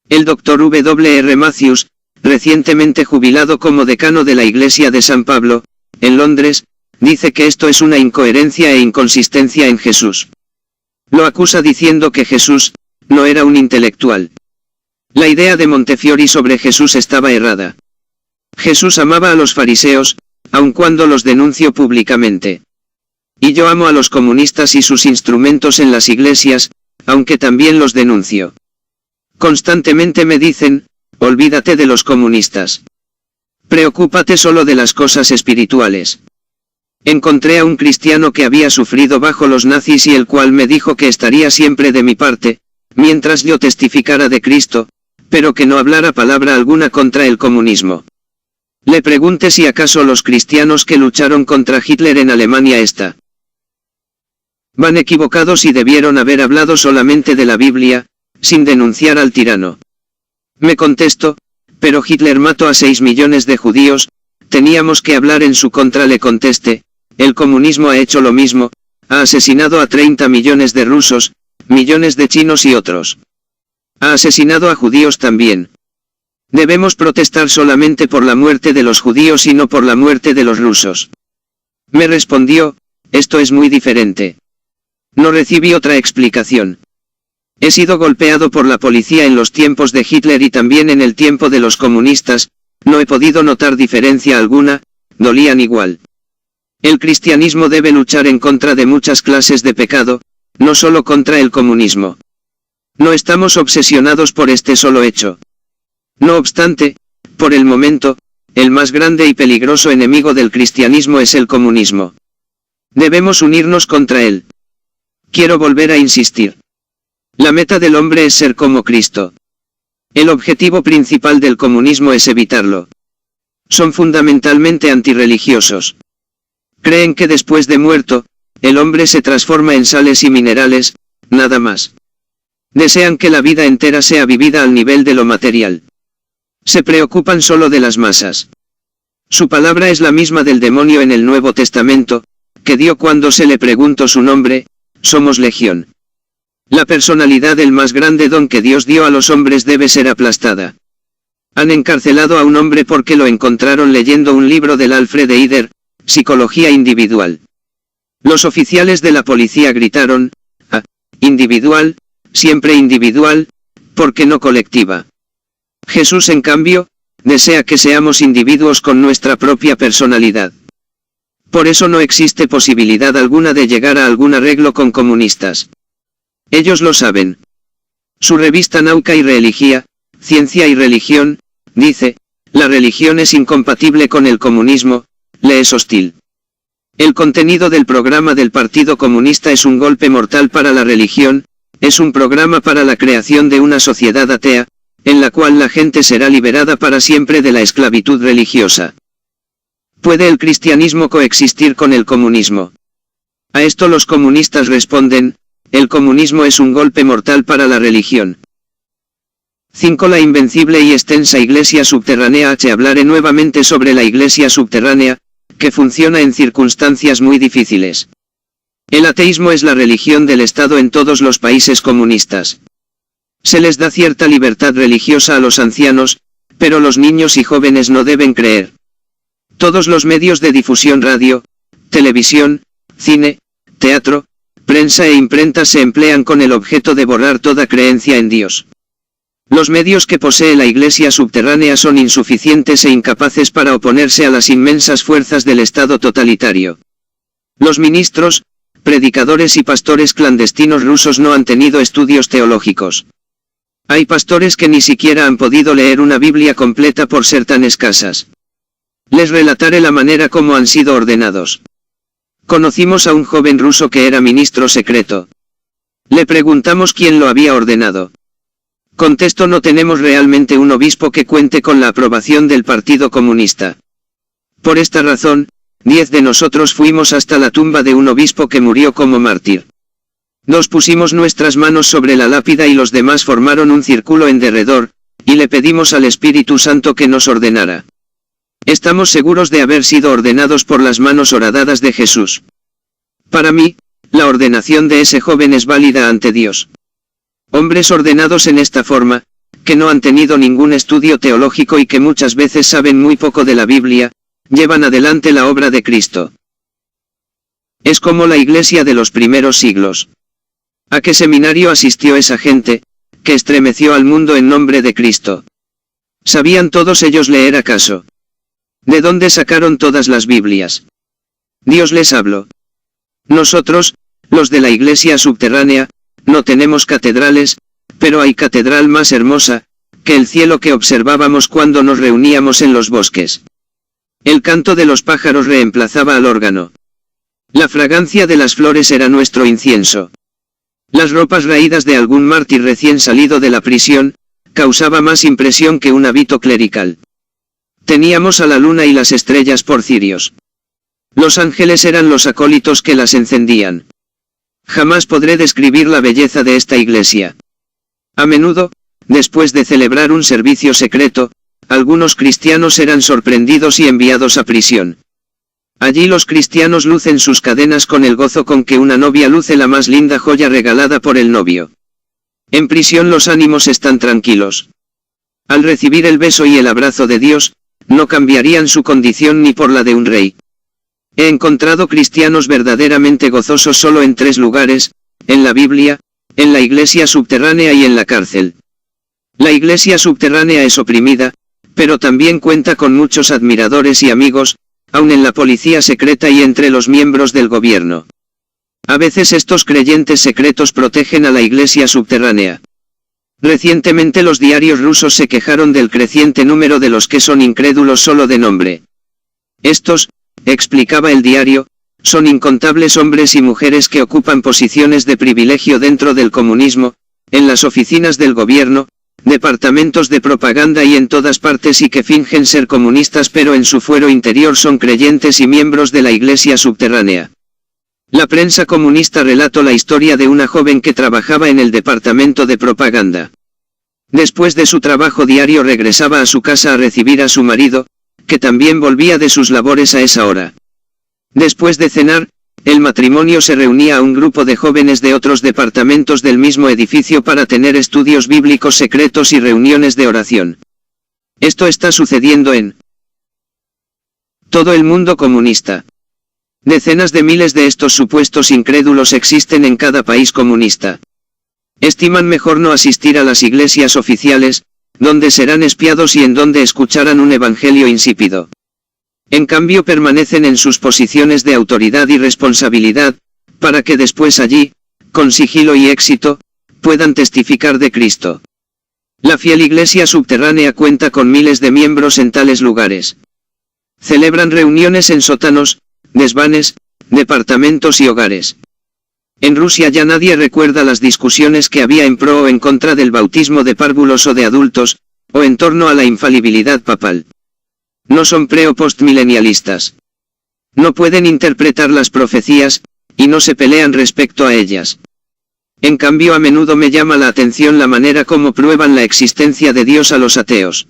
El Dr. W. R. Matthews, recientemente jubilado como decano de la Iglesia de San Pablo, en Londres, dice que esto es una incoherencia e inconsistencia en Jesús. Lo acusa diciendo que Jesús no era un intelectual. La idea de Montefiore sobre Jesús estaba errada. Jesús amaba a los fariseos, aun cuando los denunció públicamente. Y yo amo a los comunistas y sus instrumentos en las iglesias, aunque también los denuncio. Constantemente me dicen, olvídate de los comunistas. Preocúpate solo de las cosas espirituales. Encontré a un cristiano que había sufrido bajo los nazis y el cual me dijo que estaría siempre de mi parte, mientras yo testificara de Cristo, pero que no hablara palabra alguna contra el comunismo. Le pregunté si acaso los cristianos que lucharon contra Hitler en Alemania van equivocados y debieron haber hablado solamente de la Biblia, sin denunciar al tirano. Me contestó, pero Hitler mató a 6 millones de judíos, teníamos que hablar en su contra. Le contesté, el comunismo ha hecho lo mismo, ha asesinado a 30 millones de rusos, millones de chinos y otros. Ha asesinado a judíos también. Debemos protestar solamente por la muerte de los judíos y no por la muerte de los rusos. Me respondió, esto es muy diferente. No recibí otra explicación. He sido golpeado por la policía en los tiempos de Hitler y también en el tiempo de los comunistas, no he podido notar diferencia alguna, dolían igual. El cristianismo debe luchar en contra de muchas clases de pecado, no solo contra el comunismo. No estamos obsesionados por este solo hecho. No obstante, por el momento, el más grande y peligroso enemigo del cristianismo es el comunismo. Debemos unirnos contra él. Quiero volver a insistir. La meta del hombre es ser como Cristo. El objetivo principal del comunismo es evitarlo. Son fundamentalmente antirreligiosos. Creen que después de muerto, el hombre se transforma en sales y minerales, nada más. Desean que la vida entera sea vivida al nivel de lo material. Se preocupan solo de las masas. Su palabra es la misma del demonio en el Nuevo Testamento, que dio cuando se le preguntó su nombre, somos legión. La personalidad del más grande don que Dios dio a los hombres debe ser aplastada. Han encarcelado a un hombre porque lo encontraron leyendo un libro del Alfred Eider, Psicología Individual. Los oficiales de la policía gritaron, individual, siempre individual, ¿por qué no colectiva? Jesús en cambio, desea que seamos individuos con nuestra propia personalidad. Por eso no existe posibilidad alguna de llegar a algún arreglo con comunistas. Ellos lo saben. Su revista Nauka y Religia, Ciencia y Religión, dice, la religión es incompatible con el comunismo, le es hostil. El contenido del programa del Partido Comunista es un golpe mortal para la religión, es un programa para la creación de una sociedad atea, en la cual la gente será liberada para siempre de la esclavitud religiosa. ¿Puede el cristianismo coexistir con el comunismo? A esto los comunistas responden, el comunismo es un golpe mortal para la religión. 5. La invencible y extensa iglesia subterránea. Hablaré nuevamente sobre la iglesia subterránea, que funciona en circunstancias muy difíciles. El ateísmo es la religión del Estado en todos los países comunistas. Se les da cierta libertad religiosa a los ancianos, pero los niños y jóvenes no deben creer. Todos los medios de difusión, radio, televisión, cine, teatro, prensa e imprenta se emplean con el objeto de borrar toda creencia en Dios. Los medios que posee la iglesia subterránea son insuficientes e incapaces para oponerse a las inmensas fuerzas del Estado totalitario. Los ministros, predicadores y pastores clandestinos rusos no han tenido estudios teológicos. Hay pastores que ni siquiera han podido leer una Biblia completa por ser tan escasas. Les relataré la manera como han sido ordenados. Conocimos a un joven ruso que era ministro secreto. Le preguntamos quién lo había ordenado. Contestó: no tenemos realmente un obispo que cuente con la aprobación del Partido Comunista. Por esta razón, 10 de nosotros fuimos hasta la tumba de un obispo que murió como mártir. Nos pusimos nuestras manos sobre la lápida y los demás formaron un círculo en derredor, y le pedimos al Espíritu Santo que nos ordenara. Estamos seguros de haber sido ordenados por las manos horadadas de Jesús. Para mí, la ordenación de ese joven es válida ante Dios. Hombres ordenados en esta forma, que no han tenido ningún estudio teológico y que muchas veces saben muy poco de la Biblia, llevan adelante la obra de Cristo. Es como la iglesia de los primeros siglos. ¿A qué seminario asistió esa gente, que estremeció al mundo en nombre de Cristo? ¿Sabían todos ellos leer acaso? ¿De dónde sacaron todas las Biblias? Dios les habló. Nosotros, los de la iglesia subterránea, no tenemos catedrales, pero hay catedral más hermosa, que el cielo que observábamos cuando nos reuníamos en los bosques. El canto de los pájaros reemplazaba al órgano. La fragancia de las flores era nuestro incienso. Las ropas raídas de algún mártir recién salido de la prisión, causaba más impresión que un hábito clerical. Teníamos a la luna y las estrellas por cirios. Los ángeles eran los acólitos que las encendían. Jamás podré describir la belleza de esta iglesia. A menudo, después de celebrar un servicio secreto, algunos cristianos eran sorprendidos y enviados a prisión. Allí los cristianos lucen sus cadenas con el gozo con que una novia luce la más linda joya regalada por el novio. En prisión los ánimos están tranquilos. Al recibir el beso y el abrazo de Dios, no cambiarían su condición ni por la de un rey. He encontrado cristianos verdaderamente gozosos solo en 3 lugares, en la Biblia, en la iglesia subterránea y en la cárcel. La iglesia subterránea es oprimida, pero también cuenta con muchos admiradores y amigos, aun en la policía secreta y entre los miembros del gobierno. A veces estos creyentes secretos protegen a la iglesia subterránea. Recientemente los diarios rusos se quejaron del creciente número de los que son incrédulos solo de nombre. Estos, explicaba el diario, son incontables hombres y mujeres que ocupan posiciones de privilegio dentro del comunismo, en las oficinas del gobierno, departamentos de propaganda y en todas partes y que fingen ser comunistas pero en su fuero interior son creyentes y miembros de la iglesia subterránea. La prensa comunista relató la historia de una joven que trabajaba en el departamento de propaganda. Después de su trabajo diario regresaba a su casa a recibir a su marido, que también volvía de sus labores a esa hora. Después de cenar, el matrimonio se reunía a un grupo de jóvenes de otros departamentos del mismo edificio para tener estudios bíblicos secretos y reuniones de oración. Esto está sucediendo en todo el mundo comunista. Decenas de miles de estos supuestos incrédulos existen en cada país comunista. Estiman mejor no asistir a las iglesias oficiales, donde serán espiados y en donde escucharán un evangelio insípido. En cambio permanecen en sus posiciones de autoridad y responsabilidad, para que después allí, con sigilo y éxito, puedan testificar de Cristo. La fiel iglesia subterránea cuenta con miles de miembros en tales lugares. Celebran reuniones en sótanos, desvanes, departamentos y hogares. En Rusia ya nadie recuerda las discusiones que había en pro o en contra del bautismo de párvulos o de adultos, o en torno a la infalibilidad papal. No son pre- o postmilenialistas. No pueden interpretar las profecías, y no se pelean respecto a ellas. En cambio a menudo me llama la atención la manera como prueban la existencia de Dios a los ateos.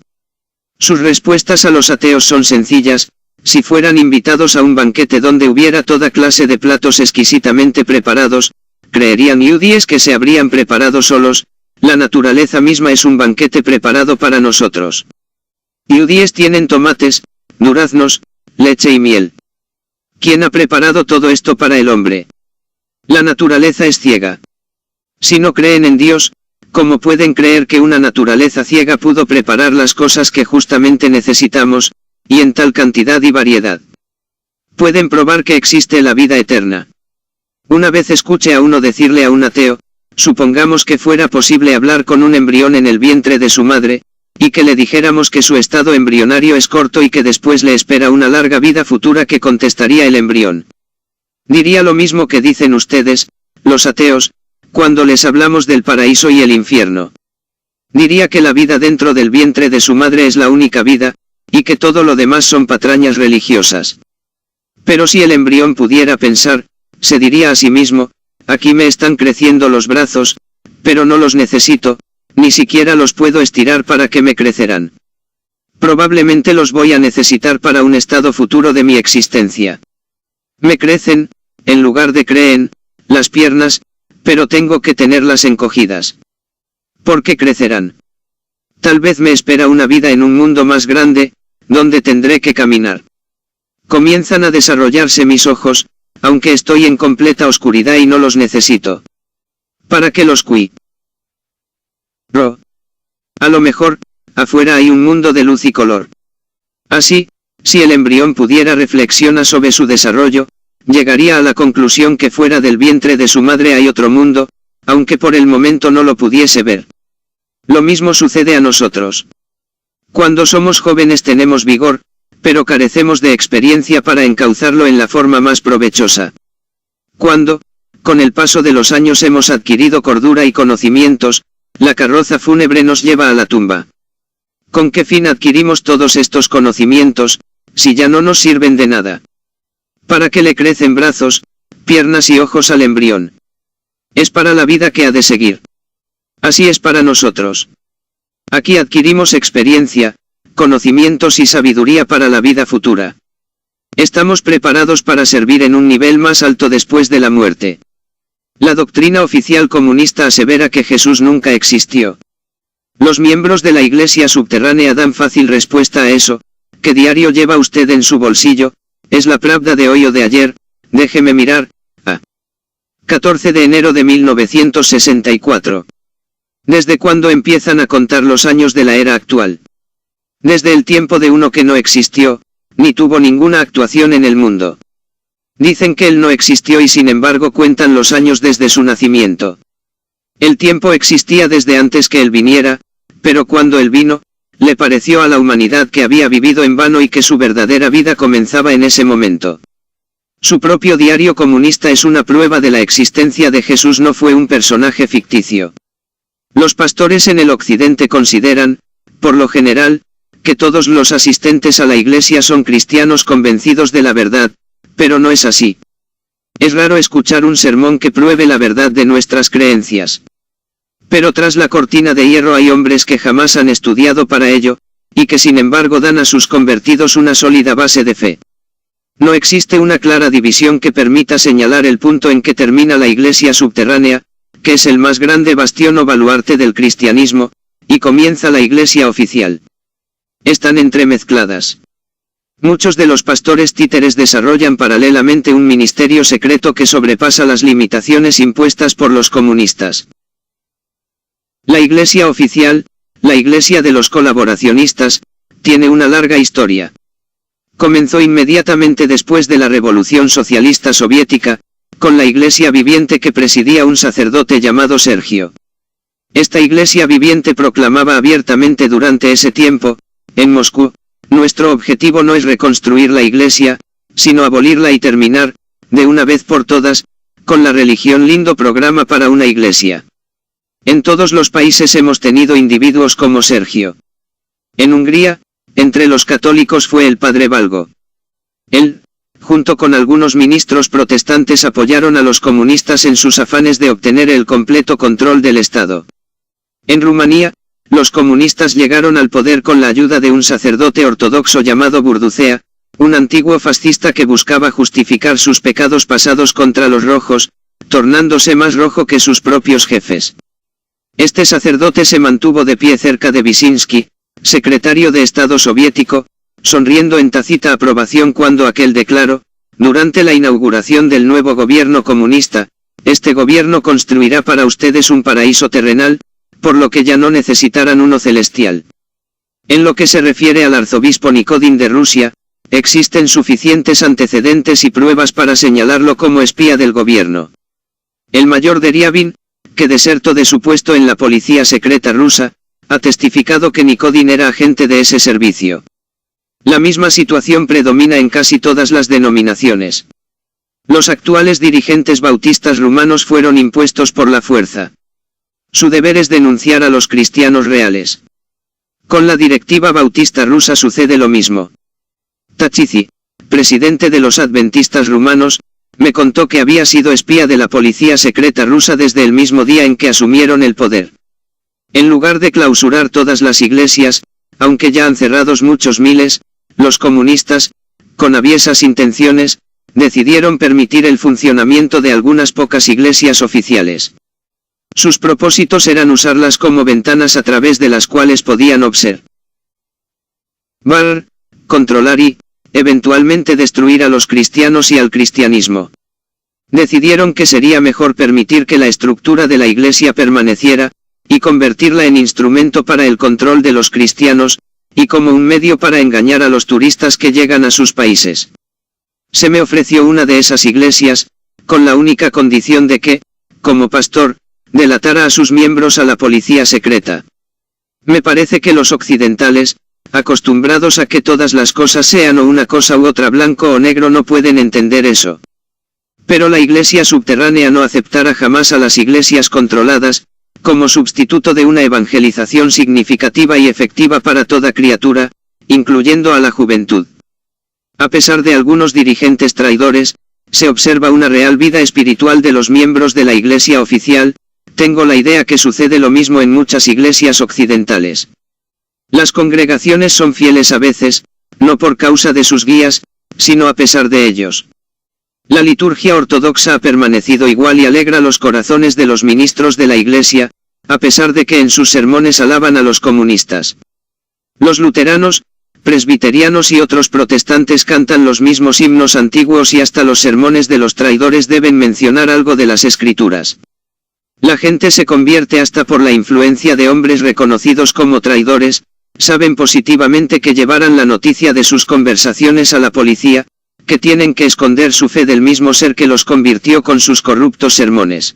Sus respuestas a los ateos son sencillas. Si fueran invitados a un banquete donde hubiera toda clase de platos exquisitamente preparados, creerían judíes que se habrían preparado solos. La naturaleza misma es un banquete preparado para nosotros. Judíes tienen tomates, duraznos, leche y miel. ¿Quién ha preparado todo esto para el hombre? La naturaleza es ciega. Si no creen en Dios, ¿cómo pueden creer que una naturaleza ciega pudo preparar las cosas que justamente necesitamos, y en tal cantidad y variedad? Pueden probar que existe la vida eterna. Una vez escuché a uno decirle a un ateo, supongamos que fuera posible hablar con un embrión en el vientre de su madre, y que le dijéramos que su estado embrionario es corto y que después le espera una larga vida futura, ¿qué contestaría el embrión? Diría lo mismo que dicen ustedes, los ateos, cuando les hablamos del paraíso y el infierno. Diría que la vida dentro del vientre de su madre es la única vida, y que todo lo demás son patrañas religiosas. Pero si el embrión pudiera pensar, se diría a sí mismo, aquí me están creciendo los brazos, pero no los necesito, ni siquiera los puedo estirar para que me crecerán. Probablemente los voy a necesitar para un estado futuro de mi existencia. Me crecen, en lugar de creen, las piernas, pero tengo que tenerlas encogidas. ¿Por qué crecerán? Tal vez me espera una vida en un mundo más grande, donde tendré que caminar. Comienzan a desarrollarse mis ojos, aunque estoy en completa oscuridad y no los necesito. ¿Para qué los cuido? A lo mejor, afuera hay un mundo de luz y color. Así, si el embrión pudiera reflexionar sobre su desarrollo, llegaría a la conclusión que fuera del vientre de su madre hay otro mundo, aunque por el momento no lo pudiese ver. Lo mismo sucede a nosotros. Cuando somos jóvenes tenemos vigor, pero carecemos de experiencia para encauzarlo en la forma más provechosa. Cuando, con el paso de los años hemos adquirido cordura y conocimientos, la carroza fúnebre nos lleva a la tumba. ¿Con qué fin adquirimos todos estos conocimientos, si ya no nos sirven de nada? ¿Para qué le crecen brazos, piernas y ojos al embrión? Es para la vida que ha de seguir. Así es para nosotros. Aquí adquirimos experiencia, conocimientos y sabiduría para la vida futura. Estamos preparados para servir en un nivel más alto después de la muerte. La doctrina oficial comunista asevera que Jesús nunca existió. Los miembros de la iglesia subterránea dan fácil respuesta a eso. ¿Qué diario lleva usted en su bolsillo? ¿Es la Pravda de hoy o de ayer? Déjeme mirar. 14 de enero de 1964. ¿Desde cuándo empiezan a contar los años de la era actual? Desde el tiempo de uno que no existió, ni tuvo ninguna actuación en el mundo. Dicen que él no existió y sin embargo cuentan los años desde su nacimiento. El tiempo existía desde antes que él viniera, pero cuando él vino, le pareció a la humanidad que había vivido en vano y que su verdadera vida comenzaba en ese momento. Su propio diario comunista es una prueba de la existencia de Jesús, no fue un personaje ficticio. Los pastores en el occidente consideran, por lo general, que todos los asistentes a la iglesia son cristianos convencidos de la verdad, pero no es así. Es raro escuchar un sermón que pruebe la verdad de nuestras creencias. Pero tras la cortina de hierro hay hombres que jamás han estudiado para ello, y que sin embargo dan a sus convertidos una sólida base de fe. No existe una clara división que permita señalar el punto en que termina la iglesia subterránea, que es el más grande bastión o baluarte del cristianismo, y comienza la iglesia oficial. Están entremezcladas. Muchos de los pastores títeres desarrollan paralelamente un ministerio secreto que sobrepasa las limitaciones impuestas por los comunistas. La iglesia oficial, la iglesia de los colaboracionistas, tiene una larga historia. Comenzó inmediatamente después de la Revolución Socialista Soviética, con la iglesia viviente que presidía un sacerdote llamado Sergio. Esta iglesia viviente proclamaba abiertamente durante ese tiempo, en Moscú, nuestro objetivo no es reconstruir la iglesia, sino abolirla y terminar, de una vez por todas, con la religión. Lindo programa para una iglesia. En todos los países hemos tenido individuos como Sergio. En Hungría, entre los católicos fue el padre Valgo. Él, junto con algunos ministros protestantes, apoyaron a los comunistas en sus afanes de obtener el completo control del Estado. En Rumanía, los comunistas llegaron al poder con la ayuda de un sacerdote ortodoxo llamado Burducea, un antiguo fascista que buscaba justificar sus pecados pasados contra los rojos, tornándose más rojo que sus propios jefes. Este sacerdote se mantuvo de pie cerca de Wyszynski, secretario de Estado soviético, sonriendo en tácita aprobación cuando aquel declaró, durante la inauguración del nuevo gobierno comunista: este gobierno construirá para ustedes un paraíso terrenal, por lo que ya no necesitarán uno celestial. En lo que se refiere al arzobispo Nikodin de Rusia, existen suficientes antecedentes y pruebas para señalarlo como espía del gobierno. El mayor Deriabin, que desertó de su puesto en la policía secreta rusa, ha testificado que Nikodin era agente de ese servicio. La misma situación predomina en casi todas las denominaciones. Los actuales dirigentes bautistas rumanos fueron impuestos por la fuerza. Su deber es denunciar a los cristianos reales. Con la directiva bautista rusa sucede lo mismo. Tachizi, presidente de los adventistas rumanos, me contó que había sido espía de la policía secreta rusa desde el mismo día en que asumieron el poder. En lugar de clausurar todas las iglesias, aunque ya han cerrados muchos miles, los comunistas, con aviesas intenciones, decidieron permitir el funcionamiento de algunas pocas iglesias oficiales. Sus propósitos eran usarlas como ventanas a través de las cuales podían observar, controlar y, eventualmente, destruir a los cristianos y al cristianismo. Decidieron que sería mejor permitir que la estructura de la iglesia permaneciera, y convertirla en instrumento para el control de los cristianos, y como un medio para engañar a los turistas que llegan a sus países. Se me ofreció una de esas iglesias, con la única condición de que, como pastor, delatara a sus miembros a la policía secreta. Me parece que los occidentales, acostumbrados a que todas las cosas sean o una cosa u otra, blanco o negro, no pueden entender eso. Pero la iglesia subterránea no aceptará jamás a las iglesias controladas, como sustituto de una evangelización significativa y efectiva para toda criatura, incluyendo a la juventud. A pesar de algunos dirigentes traidores, se observa una real vida espiritual de los miembros de la iglesia oficial. Tengo la idea que sucede lo mismo en muchas iglesias occidentales. Las congregaciones son fieles a veces, no por causa de sus guías, sino a pesar de ellos. La liturgia ortodoxa ha permanecido igual y alegra los corazones de los ministros de la Iglesia, a pesar de que en sus sermones alaban a los comunistas. Los luteranos, presbiterianos y otros protestantes cantan los mismos himnos antiguos y hasta los sermones de los traidores deben mencionar algo de las Escrituras. La gente se convierte hasta por la influencia de hombres reconocidos como traidores, saben positivamente que llevarán la noticia de sus conversaciones a la policía, que tienen que esconder su fe del mismo ser que los convirtió con sus corruptos sermones.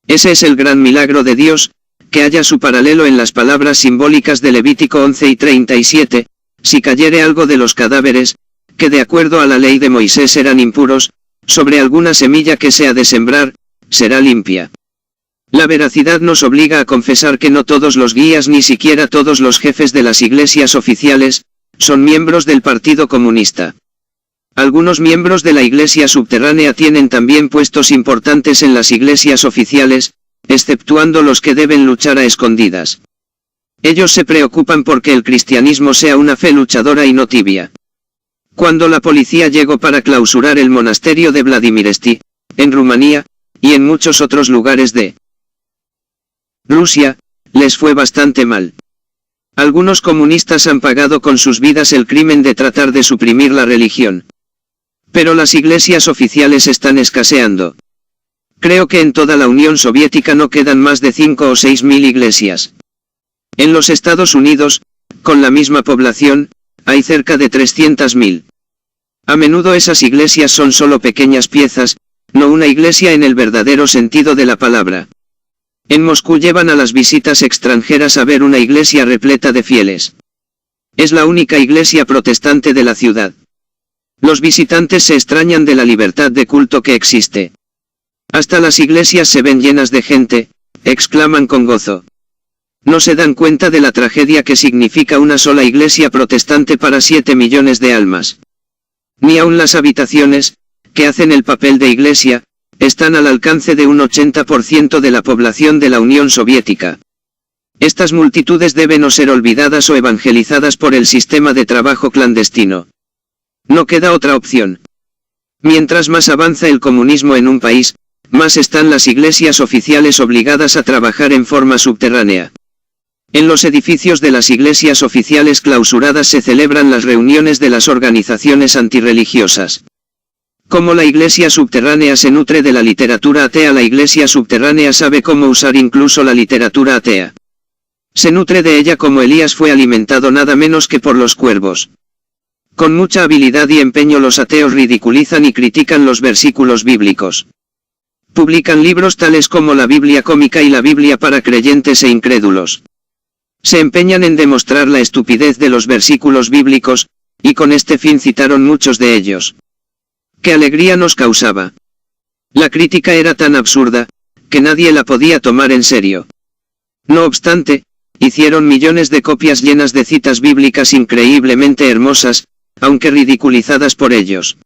Ese es el gran milagro de Dios, que haya su paralelo en las palabras simbólicas de Levítico 11 y 37, si cayere algo de los cadáveres, que de acuerdo a la ley de Moisés eran impuros, sobre alguna semilla que se ha de sembrar, será limpia. La veracidad nos obliga a confesar que no todos los guías ni siquiera todos los jefes de las iglesias oficiales, son miembros del Partido Comunista. Algunos miembros de la iglesia subterránea tienen también puestos importantes en las iglesias oficiales, exceptuando los que deben luchar a escondidas. Ellos se preocupan porque el cristianismo sea una fe luchadora y no tibia. Cuando la policía llegó para clausurar el monasterio de Vladimiresti, en Rumanía, y en muchos otros lugares de Rusia, les fue bastante mal. Algunos comunistas han pagado con sus vidas el crimen de tratar de suprimir la religión. Pero las iglesias oficiales están escaseando. Creo que en toda la Unión Soviética no quedan más de 5 o 6 mil iglesias. En los Estados Unidos, con la misma población, hay cerca de 300.000. A menudo esas iglesias son solo pequeñas piezas, no una iglesia en el verdadero sentido de la palabra. En Moscú llevan a las visitas extranjeras a ver una iglesia repleta de fieles. Es la única iglesia protestante de la ciudad. Los visitantes se extrañan de la libertad de culto que existe. Hasta las iglesias se ven llenas de gente, exclaman con gozo. No se dan cuenta de la tragedia que significa una sola iglesia protestante para 7 millones de almas. Ni aun las habitaciones, que hacen el papel de iglesia, están al alcance de un 80% de la población de la Unión Soviética. Estas multitudes deben o ser olvidadas o evangelizadas por el sistema de trabajo clandestino. No queda otra opción. Mientras más avanza el comunismo en un país, más están las iglesias oficiales obligadas a trabajar en forma subterránea. En los edificios de las iglesias oficiales clausuradas se celebran las reuniones de las organizaciones antirreligiosas. Como la iglesia subterránea se nutre de la literatura atea, la iglesia subterránea sabe cómo usar incluso la literatura atea. Se nutre de ella como Elías fue alimentado nada menos que por los cuervos. Con mucha habilidad y empeño los ateos ridiculizan y critican los versículos bíblicos. Publican libros tales como la Biblia cómica y la Biblia para creyentes e incrédulos. Se empeñan en demostrar la estupidez de los versículos bíblicos, y con este fin citaron muchos de ellos. ¡Qué alegría nos causaba! La crítica era tan absurda, que nadie la podía tomar en serio. No obstante, hicieron millones de copias llenas de citas bíblicas increíblemente hermosas, aunque ridiculizadas por ellos.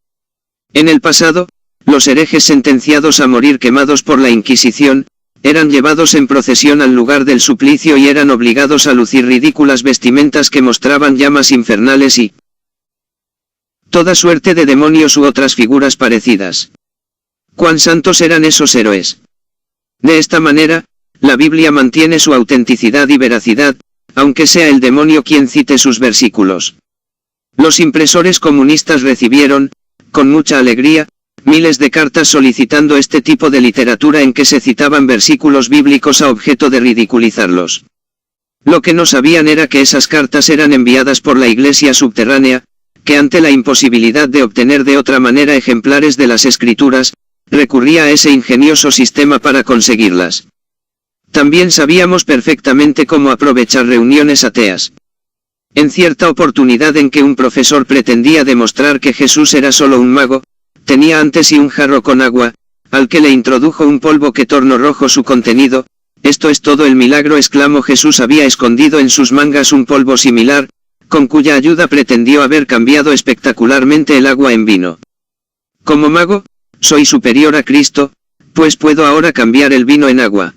En el pasado, los herejes sentenciados a morir quemados por la Inquisición, eran llevados en procesión al lugar del suplicio y eran obligados a lucir ridículas vestimentas que mostraban llamas infernales y toda suerte de demonios u otras figuras parecidas. ¡Cuán santos eran esos héroes! De esta manera, la Biblia mantiene su autenticidad y veracidad, aunque sea el demonio quien cite sus versículos. Los impresores comunistas recibieron, con mucha alegría, miles de cartas solicitando este tipo de literatura en que se citaban versículos bíblicos a objeto de ridiculizarlos. Lo que no sabían era que esas cartas eran enviadas por la iglesia subterránea, que ante la imposibilidad de obtener de otra manera ejemplares de las escrituras, recurría a ese ingenioso sistema para conseguirlas. También sabíamos perfectamente cómo aprovechar reuniones ateas. En cierta oportunidad en que un profesor pretendía demostrar que Jesús era solo un mago, tenía ante sí un jarro con agua, al que le introdujo un polvo que tornó rojo su contenido. Esto es todo el milagro, exclamó. Jesús había escondido en sus mangas un polvo similar, con cuya ayuda pretendió haber cambiado espectacularmente el agua en vino. Como mago, soy superior a Cristo, pues puedo ahora cambiar el vino en agua.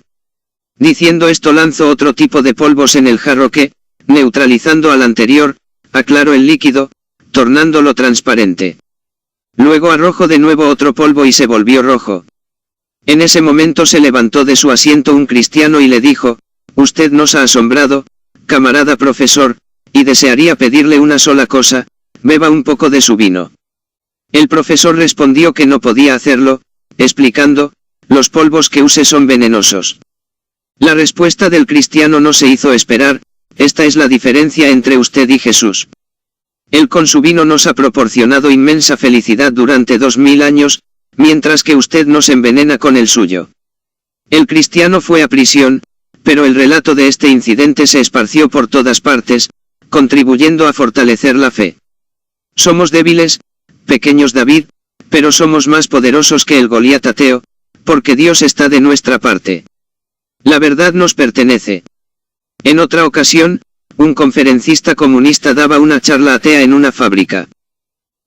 Diciendo esto lanzó otro tipo de polvos en el jarro que, neutralizando al anterior, aclaró el líquido, tornándolo transparente. Luego arrojó de nuevo otro polvo y se volvió rojo. En ese momento se levantó de su asiento un cristiano y le dijo, «Usted nos ha asombrado, camarada profesor, y desearía pedirle una sola cosa, beba un poco de su vino». El profesor respondió que no podía hacerlo, explicando, «Los polvos que use son venenosos». La respuesta del cristiano no se hizo esperar, «Esta es la diferencia entre usted y Jesús. Él con su vino nos ha proporcionado inmensa felicidad durante 2000 años, mientras que usted nos envenena con el suyo». El cristiano fue a prisión, pero el relato de este incidente se esparció por todas partes, contribuyendo a fortalecer la fe. Somos débiles, pequeños David, pero somos más poderosos que el Goliat ateo, porque Dios está de nuestra parte. La verdad nos pertenece. En otra ocasión, un conferencista comunista daba una charla atea en una fábrica.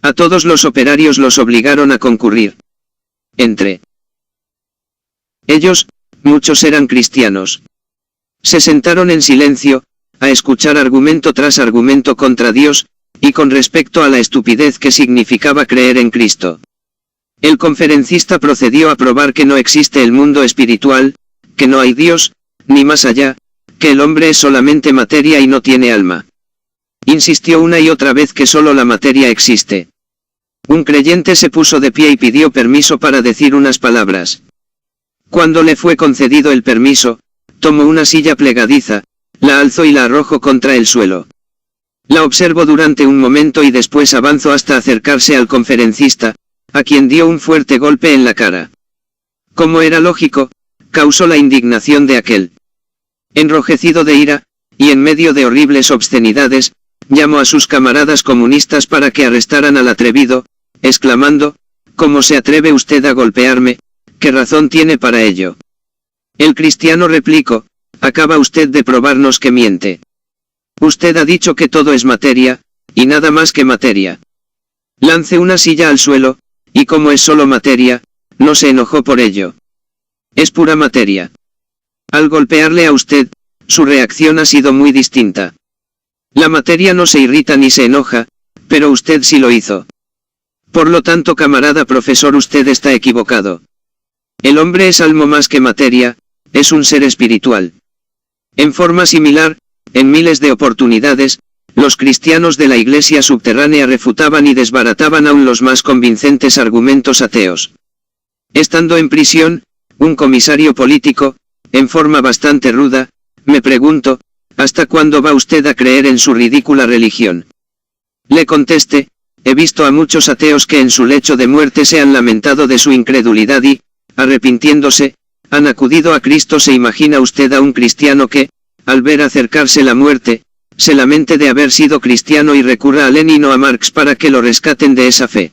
A todos los operarios los obligaron a concurrir. Entre ellos, muchos eran cristianos. Se sentaron en silencio, a escuchar argumento tras argumento contra Dios, y con respecto a la estupidez que significaba creer en Cristo. El conferencista procedió a probar que no existe el mundo espiritual, que no hay Dios, ni más allá, que el hombre es solamente materia y no tiene alma. Insistió una y otra vez que solo la materia existe. Un creyente se puso de pie y pidió permiso para decir unas palabras. Cuando le fue concedido el permiso, tomó una silla plegadiza, la alzó y la arrojó contra el suelo. La observó durante un momento y después avanzó hasta acercarse al conferencista, a quien dio un fuerte golpe en la cara. Como era lógico, causó la indignación de aquel. Enrojecido de ira, y en medio de horribles obscenidades, llamó a sus camaradas comunistas para que arrestaran al atrevido, exclamando, «¿Cómo se atreve usted a golpearme? ¿Qué razón tiene para ello?». El cristiano replicó, «Acaba usted de probarnos que miente. Usted ha dicho que todo es materia, y nada más que materia». Lance una silla al suelo, y como es solo materia, no se enojó por ello. Es pura materia. Al golpearle a usted, su reacción ha sido muy distinta. La materia no se irrita ni se enoja, pero usted sí lo hizo. Por lo tanto, camarada profesor, usted está equivocado. El hombre es algo más que materia, es un ser espiritual. En forma similar, en miles de oportunidades, los cristianos de la iglesia subterránea refutaban y desbarataban aún los más convincentes argumentos ateos. Estando en prisión, un comisario político, en forma bastante ruda, me preguntó, ¿hasta cuándo va usted a creer en su ridícula religión? Le contesté, he visto a muchos ateos que en su lecho de muerte se han lamentado de su incredulidad y, arrepintiéndose, han acudido a Cristo. ¿Se imagina usted a un cristiano que, al ver acercarse la muerte, se lamente de haber sido cristiano y recurra a Lenin o a Marx para que lo rescaten de esa fe?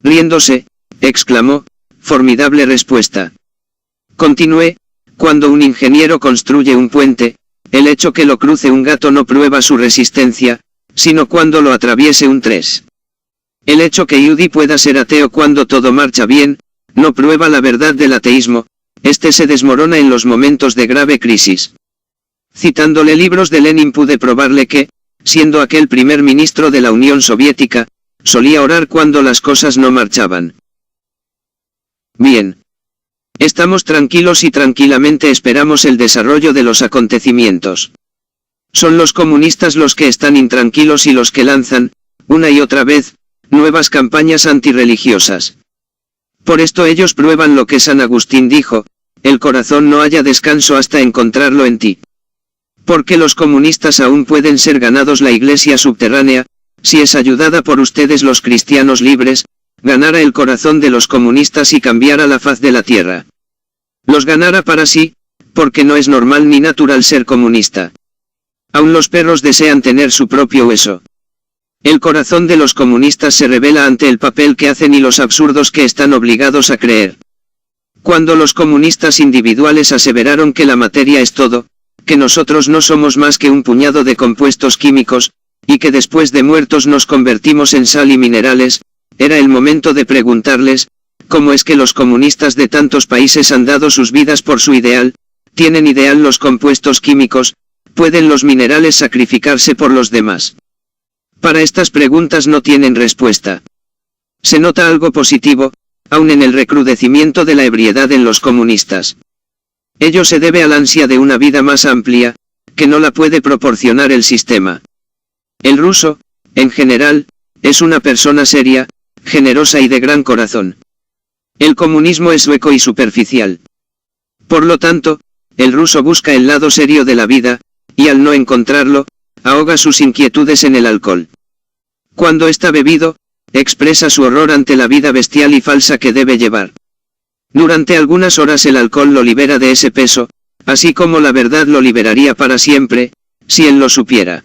Riéndose, exclamó, formidable respuesta. Continué, cuando un ingeniero construye un puente, el hecho que lo cruce un gato no prueba su resistencia, sino cuando lo atraviese un tres. El hecho que Yudi pueda ser ateo cuando todo marcha bien, no prueba la verdad del ateísmo, este se desmorona en los momentos de grave crisis. Citándole libros de Lenin pude probarle que, siendo aquel primer ministro de la Unión Soviética, solía orar cuando las cosas no marchaban. Bien. Estamos tranquilos y tranquilamente esperamos el desarrollo de los acontecimientos. Son los comunistas los que están intranquilos y los que lanzan, una y otra vez, nuevas campañas antirreligiosas. Por esto ellos prueban lo que San Agustín dijo, el corazón no halla descanso hasta encontrarlo en ti. Porque los comunistas aún pueden ser ganados. La iglesia subterránea, si es ayudada por ustedes los cristianos libres, ganara el corazón de los comunistas y cambiara la faz de la tierra. Los ganara para sí, porque no es normal ni natural ser comunista. Aún los perros desean tener su propio hueso. El corazón de los comunistas se revela ante el papel que hacen y los absurdos que están obligados a creer. Cuando los comunistas individuales aseveraron que la materia es todo, que nosotros no somos más que un puñado de compuestos químicos, y que después de muertos nos convertimos en sal y minerales, era el momento de preguntarles, ¿cómo es que los comunistas de tantos países han dado sus vidas por su ideal? ¿Tienen ideal los compuestos químicos? ¿Pueden los minerales sacrificarse por los demás? Para estas preguntas no tienen respuesta. Se nota algo positivo, aun en el recrudecimiento de la ebriedad en los comunistas. Ello se debe al ansia de una vida más amplia, que no la puede proporcionar el sistema. El ruso, en general, es una persona seria, generosa y de gran corazón. El comunismo es hueco y superficial. Por lo tanto, el ruso busca el lado serio de la vida, y al no encontrarlo, ahoga sus inquietudes en el alcohol. Cuando está bebido, expresa su horror ante la vida bestial y falsa que debe llevar. Durante algunas horas el alcohol lo libera de ese peso, así como la verdad lo liberaría para siempre, si él lo supiera.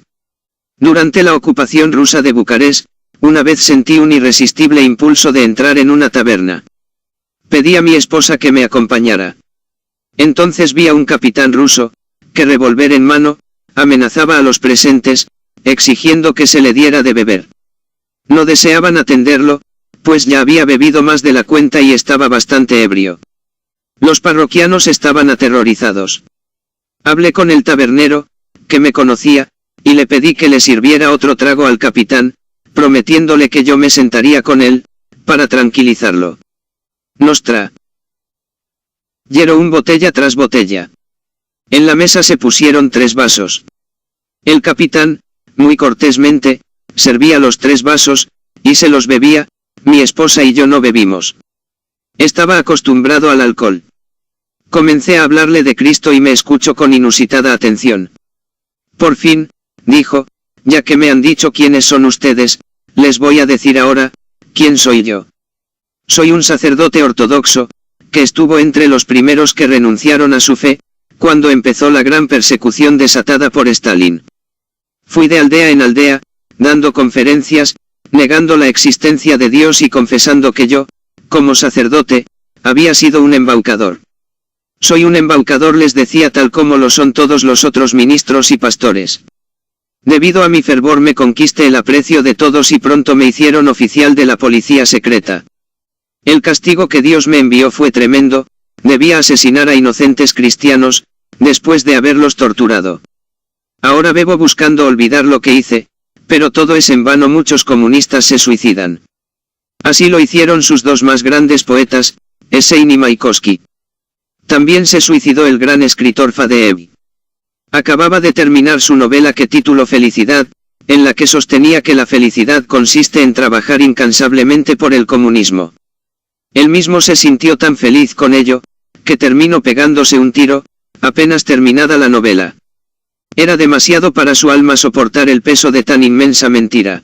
Durante la ocupación rusa de Bucarest, una vez sentí un irresistible impulso de entrar en una taberna. Pedí a mi esposa que me acompañara. Entonces vi a un capitán ruso, que revólver en mano, amenazaba a los presentes, exigiendo que se le diera de beber. No deseaban atenderlo, pues ya había bebido más de la cuenta y estaba bastante ebrio. Los parroquianos estaban aterrorizados. Hablé con el tabernero, que me conocía, y le pedí que le sirviera otro trago al capitán, prometiéndole que yo me sentaría con él, para tranquilizarlo. Nostra. Dieron botella tras botella. En la mesa se pusieron 3 vasos. El capitán, muy cortésmente, servía los 3 vasos, y se los bebía. Mi esposa y yo no bebimos. Estaba acostumbrado al alcohol. Comencé a hablarle de Cristo y me escuchó con inusitada atención. Por fin, dijo, ya que me han dicho quiénes son ustedes, les voy a decir ahora, quién soy yo. Soy un sacerdote ortodoxo, que estuvo entre los primeros que renunciaron a su fe, cuando empezó la gran persecución desatada por Stalin. Fui de aldea en aldea, dando conferencias, negando la existencia de Dios y confesando que yo, como sacerdote, había sido un embaucador. Soy un embaucador, les decía, tal como lo son todos los otros ministros y pastores. Debido a mi fervor me conquisté el aprecio de todos y pronto me hicieron oficial de la policía secreta. El castigo que Dios me envió fue tremendo, debía asesinar a inocentes cristianos, después de haberlos torturado. Ahora bebo buscando olvidar lo que hice, pero todo es en vano, muchos comunistas se suicidan. Así lo hicieron sus 2 más grandes poetas, Esein y Mayakovsky. También se suicidó el gran escritor Fadeev. Acababa de terminar su novela que tituló Felicidad, en la que sostenía que la felicidad consiste en trabajar incansablemente por el comunismo. Él mismo se sintió tan feliz con ello, que terminó pegándose un tiro, apenas terminada la novela. Era demasiado para su alma soportar el peso de tan inmensa mentira.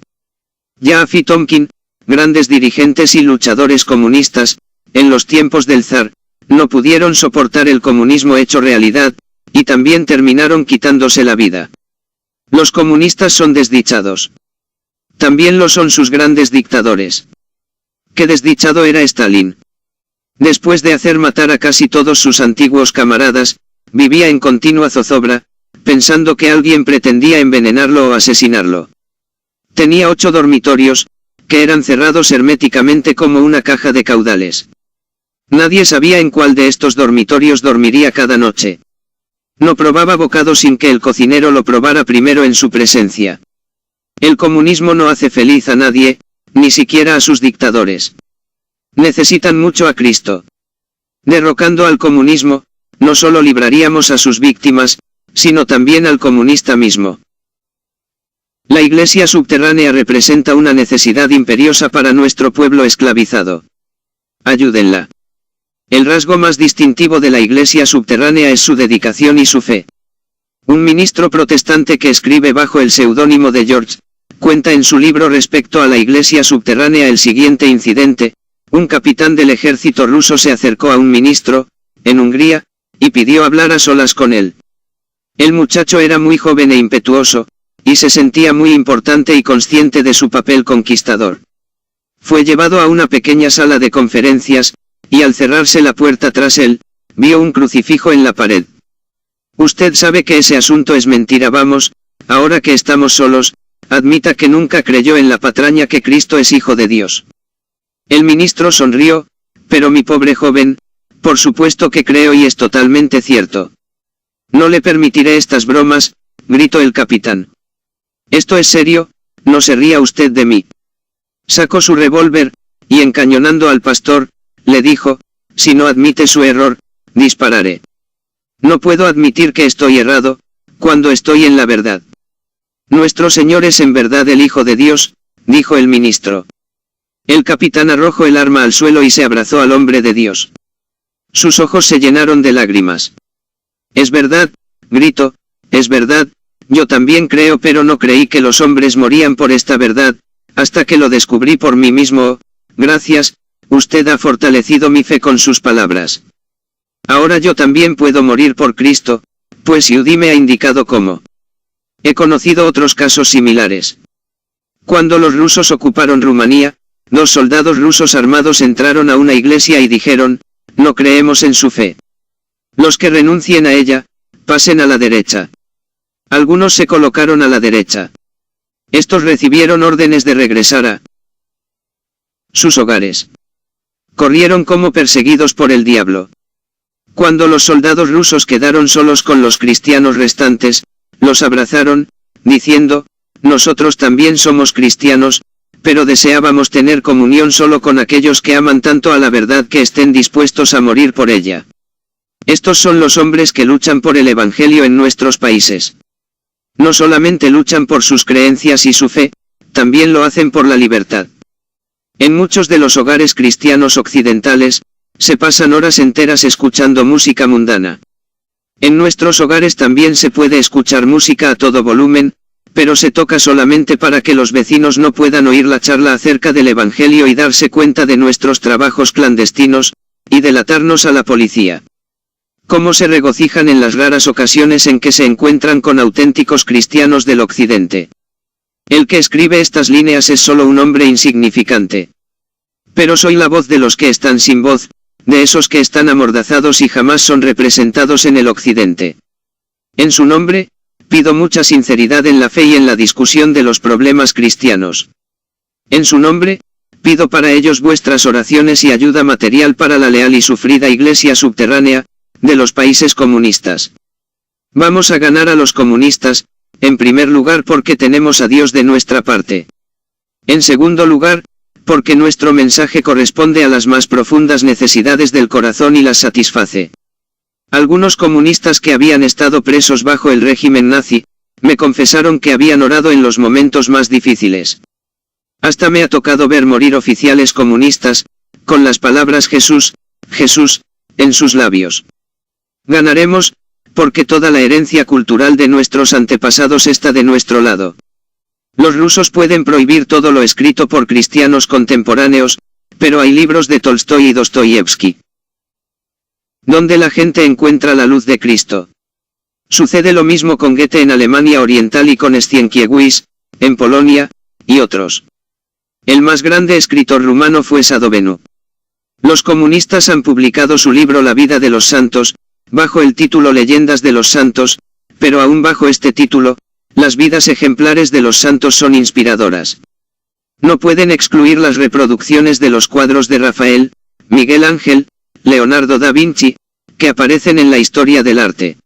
Yaafi Tomkin, grandes dirigentes y luchadores comunistas, en los tiempos del zar, no pudieron soportar el comunismo hecho realidad, y también terminaron quitándose la vida. Los comunistas son desdichados. También lo son sus grandes dictadores. Qué desdichado era Stalin. Después de hacer matar a casi todos sus antiguos camaradas, vivía en continua zozobra, pensando que alguien pretendía envenenarlo o asesinarlo. Tenía 8 dormitorios, que eran cerrados herméticamente como una caja de caudales. Nadie sabía en cuál de estos dormitorios dormiría cada noche. No probaba bocado sin que el cocinero lo probara primero en su presencia. El comunismo no hace feliz a nadie, ni siquiera a sus dictadores. Necesitan mucho a Cristo. Derrocando al comunismo, no solo libraríamos a sus víctimas, sino también al comunista mismo. La iglesia subterránea representa una necesidad imperiosa para nuestro pueblo esclavizado. Ayúdenla. El rasgo más distintivo de la iglesia subterránea es su dedicación y su fe. Un ministro protestante que escribe bajo el seudónimo de George, cuenta en su libro respecto a la iglesia subterránea el siguiente incidente: un capitán del ejército ruso se acercó a un ministro, en Hungría, y pidió hablar a solas con él. El muchacho era muy joven e impetuoso, y se sentía muy importante y consciente de su papel conquistador. Fue llevado a una pequeña sala de conferencias, y al cerrarse la puerta tras él, vio un crucifijo en la pared. Usted sabe que ese asunto es mentira, vamos, ahora que estamos solos, admita que nunca creyó en la patraña que Cristo es Hijo de Dios. El ministro sonrió, pero mi pobre joven, por supuesto que creo y es totalmente cierto. No le permitiré estas bromas, gritó el capitán. Esto es serio, no se ría usted de mí. Sacó su revólver, y encañonando al pastor, le dijo, si no admite su error, dispararé. No puedo admitir que estoy errado, cuando estoy en la verdad. Nuestro Señor es en verdad el Hijo de Dios, dijo el ministro. El capitán arrojó el arma al suelo y se abrazó al hombre de Dios. Sus ojos se llenaron de lágrimas. Es verdad, gritó, es verdad, yo también creo, pero no creí que los hombres morían por esta verdad, hasta que lo descubrí por mí mismo. Gracias, usted ha fortalecido mi fe con sus palabras. Ahora yo también puedo morir por Cristo, pues Yehudi me ha indicado cómo. He conocido otros casos similares. Cuando los rusos ocuparon Rumanía, 2 soldados rusos armados entraron a una iglesia y dijeron, no creemos en su fe. Los que renuncien a ella, pasen a la derecha. Algunos se colocaron a la derecha. Estos recibieron órdenes de regresar a sus hogares. Corrieron como perseguidos por el diablo. Cuando los soldados rusos quedaron solos con los cristianos restantes, los abrazaron, diciendo, nosotros también somos cristianos, pero deseábamos tener comunión solo con aquellos que aman tanto a la verdad que estén dispuestos a morir por ella. Estos son los hombres que luchan por el Evangelio en nuestros países. No solamente luchan por sus creencias y su fe, también lo hacen por la libertad. En muchos de los hogares cristianos occidentales, se pasan horas enteras escuchando música mundana. En nuestros hogares también se puede escuchar música a todo volumen, pero se toca solamente para que los vecinos no puedan oír la charla acerca del Evangelio y darse cuenta de nuestros trabajos clandestinos, y delatarnos a la policía. Cómo se regocijan en las raras ocasiones en que se encuentran con auténticos cristianos del occidente. El que escribe estas líneas es solo un hombre insignificante. Pero soy la voz de los que están sin voz, de esos que están amordazados y jamás son representados en el occidente. En su nombre, pido mucha sinceridad en la fe y en la discusión de los problemas cristianos. En su nombre, pido para ellos vuestras oraciones y ayuda material para la leal y sufrida iglesia subterránea, de los países comunistas. Vamos a ganar a los comunistas, en primer lugar porque tenemos a Dios de nuestra parte. En segundo lugar, porque nuestro mensaje corresponde a las más profundas necesidades del corazón y las satisface. Algunos comunistas que habían estado presos bajo el régimen nazi, me confesaron que habían orado en los momentos más difíciles. Hasta me ha tocado ver morir oficiales comunistas, con las palabras Jesús, Jesús, en sus labios. Ganaremos, porque toda la herencia cultural de nuestros antepasados está de nuestro lado. Los rusos pueden prohibir todo lo escrito por cristianos contemporáneos, pero hay libros de Tolstoy y Dostoyevsky, donde la gente encuentra la luz de Cristo. Sucede lo mismo con Goethe en Alemania Oriental y con Sienkiewicz, en Polonia, y otros. El más grande escritor rumano fue Sadovenu. Los comunistas han publicado su libro La vida de los santos, bajo el título Leyendas de los santos, pero aún bajo este título, las vidas ejemplares de los santos son inspiradoras. No pueden excluir las reproducciones de los cuadros de Rafael, Miguel Ángel, Leonardo da Vinci, que aparecen en la historia del arte.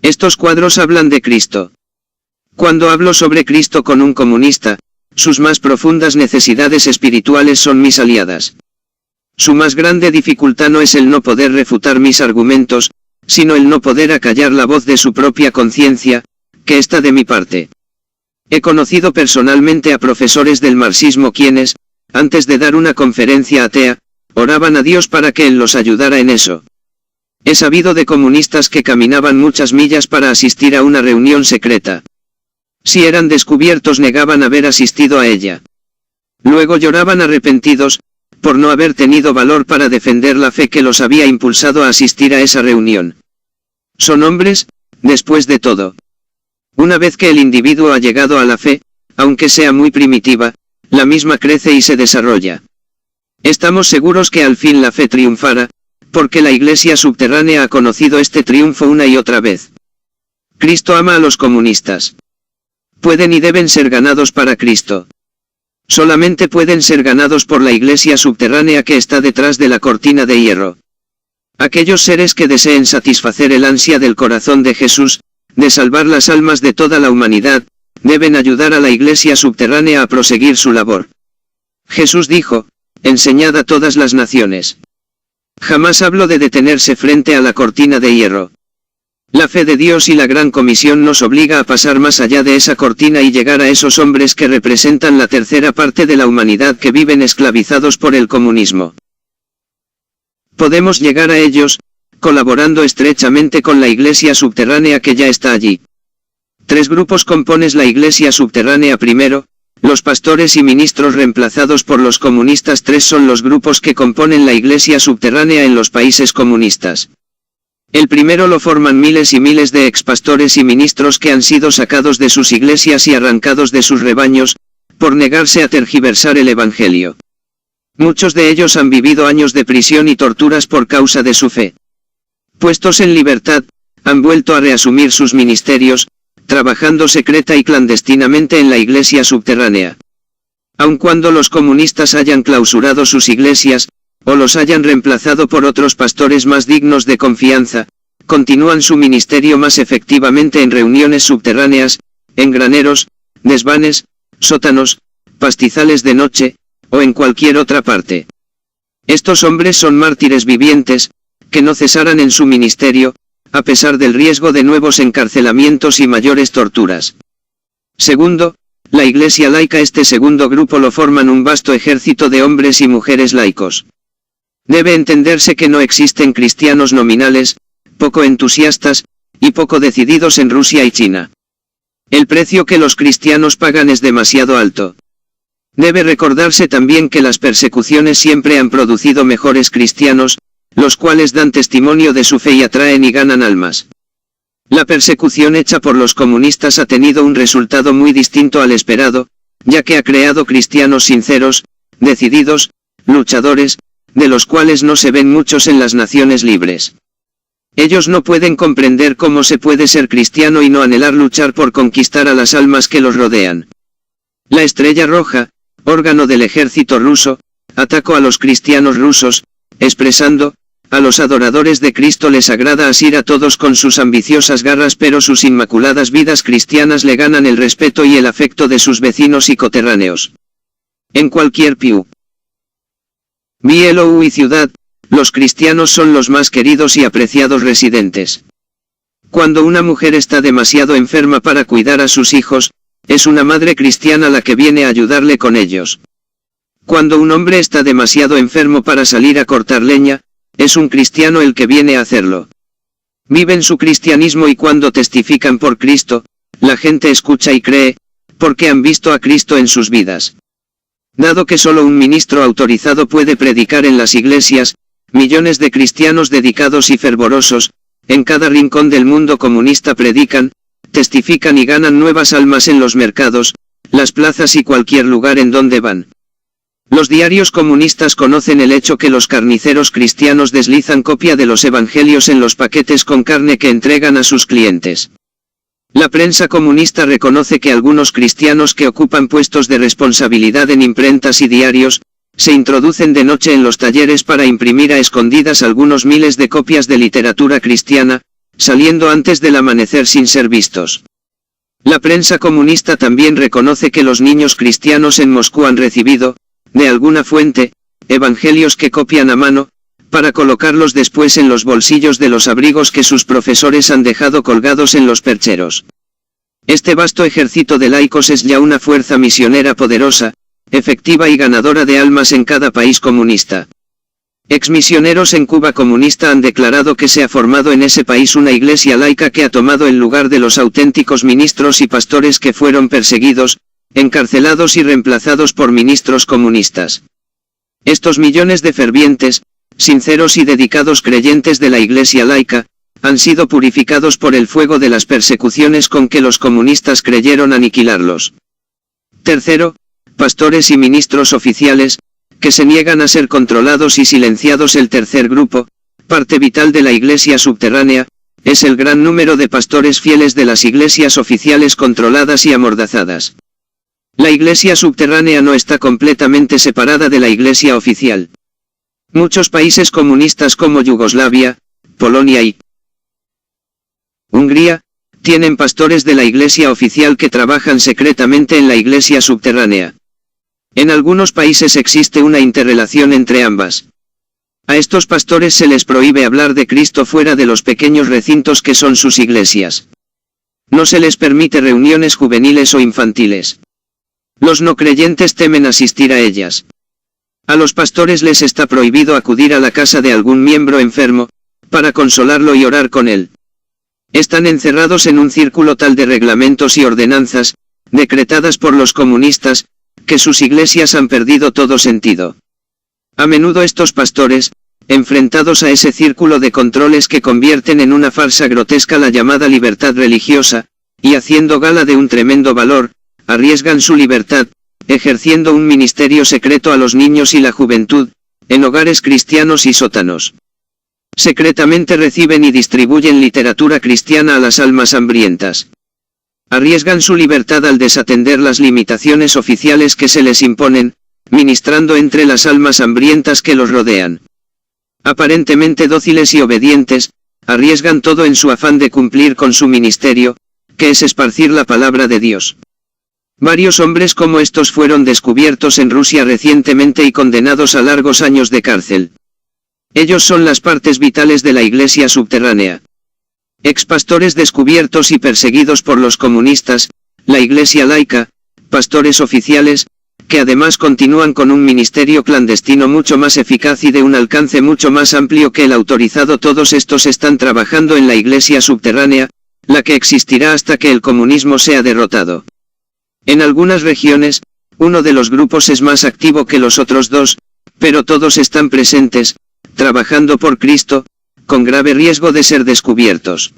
Estos cuadros hablan de Cristo. Cuando hablo sobre Cristo con un comunista, sus más profundas necesidades espirituales son mis aliadas. Su más grande dificultad no es el no poder refutar mis argumentos, sino el no poder acallar la voz de su propia conciencia, que está de mi parte. He conocido personalmente a profesores del marxismo quienes, antes de dar una conferencia atea, oraban a Dios para que Él los ayudara en eso. He sabido de comunistas que caminaban muchas millas para asistir a una reunión secreta. Si eran descubiertos negaban haber asistido a ella. Luego lloraban arrepentidos, por no haber tenido valor para defender la fe que los había impulsado a asistir a esa reunión. Son hombres, después de todo. Una vez que el individuo ha llegado a la fe, aunque sea muy primitiva, la misma crece y se desarrolla. Estamos seguros que al fin la fe triunfará, porque la iglesia subterránea ha conocido este triunfo una y otra vez. Cristo ama a los comunistas. Pueden y deben ser ganados para Cristo. Solamente pueden ser ganados por la iglesia subterránea que está detrás de la cortina de hierro. Aquellos seres que deseen satisfacer el ansia del corazón de Jesús, de salvar las almas de toda la humanidad, deben ayudar a la iglesia subterránea a proseguir su labor. Jesús dijo, enseñad a todas las naciones. Jamás hablo de detenerse frente a la cortina de hierro. La fe de Dios y la Gran Comisión nos obliga a pasar más allá de esa cortina y llegar a esos hombres que representan la tercera parte de la humanidad que viven esclavizados por el comunismo. Podemos llegar a ellos, colaborando estrechamente con la iglesia subterránea que ya está allí. 3 grupos componen la iglesia subterránea. Primero, los pastores y ministros reemplazados por los comunistas. 3 son los grupos que componen la iglesia subterránea en los países comunistas. El primero lo forman miles y miles de expastores y ministros que han sido sacados de sus iglesias y arrancados de sus rebaños, por negarse a tergiversar el Evangelio. Muchos de ellos han vivido años de prisión y torturas por causa de su fe. Puestos en libertad, han vuelto a reasumir sus ministerios, trabajando secreta y clandestinamente en la iglesia subterránea. Aun cuando los comunistas hayan clausurado sus iglesias, o los hayan reemplazado por otros pastores más dignos de confianza, continúan su ministerio más efectivamente en reuniones subterráneas, en graneros, desvanes, sótanos, pastizales de noche, o en cualquier otra parte. Estos hombres son mártires vivientes, que no cesarán en su ministerio, a pesar del riesgo de nuevos encarcelamientos y mayores torturas. Segundo, la iglesia laica. Este segundo grupo lo forman un vasto ejército de hombres y mujeres laicos. Debe entenderse que no existen cristianos nominales, poco entusiastas, y poco decididos en Rusia y China. El precio que los cristianos pagan es demasiado alto. Debe recordarse también que las persecuciones siempre han producido mejores cristianos, los cuales dan testimonio de su fe y atraen y ganan almas. La persecución hecha por los comunistas ha tenido un resultado muy distinto al esperado, ya que ha creado cristianos sinceros, decididos, luchadores, de los cuales no se ven muchos en las naciones libres. Ellos no pueden comprender cómo se puede ser cristiano y no anhelar luchar por conquistar a las almas que los rodean. La Estrella Roja, órgano del ejército ruso, atacó a los cristianos rusos, expresando: a los adoradores de Cristo les agrada asir a todos con sus ambiciosas garras, pero sus inmaculadas vidas cristianas le ganan el respeto y el afecto de sus vecinos y coterráneos. En cualquier piu, bielo y ciudad, los cristianos son los más queridos y apreciados residentes. Cuando una mujer está demasiado enferma para cuidar a sus hijos, es una madre cristiana la que viene a ayudarle con ellos. Cuando un hombre está demasiado enfermo para salir a cortar leña, es un cristiano el que viene a hacerlo. Viven su cristianismo y cuando testifican por Cristo, la gente escucha y cree, porque han visto a Cristo en sus vidas. Dado que solo un ministro autorizado puede predicar en las iglesias, millones de cristianos dedicados y fervorosos, en cada rincón del mundo comunista predican, testifican y ganan nuevas almas en los mercados, las plazas y cualquier lugar en donde van. Los diarios comunistas conocen el hecho que los carniceros cristianos deslizan copia de los evangelios en los paquetes con carne que entregan a sus clientes. La prensa comunista reconoce que algunos cristianos que ocupan puestos de responsabilidad en imprentas y diarios, se introducen de noche en los talleres para imprimir a escondidas algunos miles de copias de literatura cristiana, saliendo antes del amanecer sin ser vistos. La prensa comunista también reconoce que los niños cristianos en Moscú han recibido, de alguna fuente, evangelios que copian a mano, para colocarlos después en los bolsillos de los abrigos que sus profesores han dejado colgados en los percheros. Este vasto ejército de laicos es ya una fuerza misionera poderosa, efectiva y ganadora de almas en cada país comunista. Exmisioneros en Cuba comunista han declarado que se ha formado en ese país una iglesia laica que ha tomado el lugar de los auténticos ministros y pastores que fueron perseguidos, encarcelados y reemplazados por ministros comunistas. Estos millones de fervientes, sinceros y dedicados creyentes de la iglesia laica, han sido purificados por el fuego de las persecuciones con que los comunistas creyeron aniquilarlos. Tercero, pastores y ministros oficiales, que se niegan a ser controlados y silenciados. El tercer grupo, parte vital de la iglesia subterránea, es el gran número de pastores fieles de las iglesias oficiales controladas y amordazadas. La iglesia subterránea no está completamente separada de la iglesia oficial. Muchos países comunistas como Yugoslavia, Polonia y Hungría, tienen pastores de la iglesia oficial que trabajan secretamente en la iglesia subterránea. En algunos países existe una interrelación entre ambas. A estos pastores se les prohíbe hablar de Cristo fuera de los pequeños recintos que son sus iglesias. No se les permite reuniones juveniles o infantiles. Los no creyentes temen asistir a ellas. A los pastores les está prohibido acudir a la casa de algún miembro enfermo, para consolarlo y orar con él. Están encerrados en un círculo tal de reglamentos y ordenanzas, decretadas por los comunistas, que sus iglesias han perdido todo sentido. A menudo estos pastores, enfrentados a ese círculo de controles que convierten en una farsa grotesca la llamada libertad religiosa, y haciendo gala de un tremendo valor, arriesgan su libertad, ejerciendo un ministerio secreto a los niños y la juventud, en hogares cristianos y sótanos. Secretamente reciben y distribuyen literatura cristiana a las almas hambrientas. Arriesgan su libertad al desatender las limitaciones oficiales que se les imponen, ministrando entre las almas hambrientas que los rodean. Aparentemente dóciles y obedientes, arriesgan todo en su afán de cumplir con su ministerio, que es esparcir la palabra de Dios. Varios hombres como estos fueron descubiertos en Rusia recientemente y condenados a largos años de cárcel. Ellos son las partes vitales de la iglesia subterránea. Expastores descubiertos y perseguidos por los comunistas, la iglesia laica, pastores oficiales, que además continúan con un ministerio clandestino mucho más eficaz y de un alcance mucho más amplio que el autorizado. Todos estos están trabajando en la iglesia subterránea, la que existirá hasta que el comunismo sea derrotado. En algunas regiones, uno de los grupos es más activo que los otros dos, pero todos están presentes, trabajando por Cristo, con grave riesgo de ser descubiertos.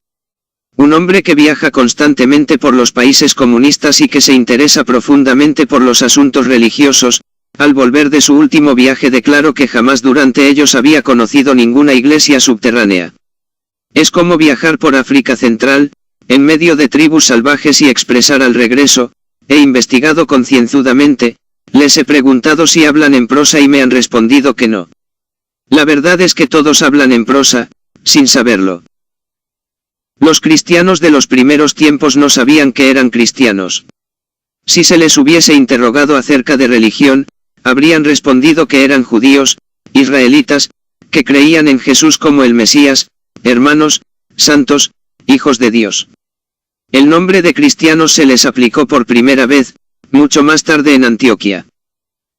Un hombre que viaja constantemente por los países comunistas y que se interesa profundamente por los asuntos religiosos, al volver de su último viaje declaró que jamás durante ellos había conocido ninguna iglesia subterránea. Es como viajar por África Central, en medio de tribus salvajes y expresar al regreso: he investigado concienzudamente, les he preguntado si hablan en prosa y me han respondido que no. La verdad es que todos hablan en prosa, sin saberlo. Los cristianos de los primeros tiempos no sabían que eran cristianos. Si se les hubiese interrogado acerca de religión, habrían respondido que eran judíos, israelitas, que creían en Jesús como el Mesías, hermanos, santos, hijos de Dios. El nombre de cristianos se les aplicó por primera vez, mucho más tarde en Antioquía.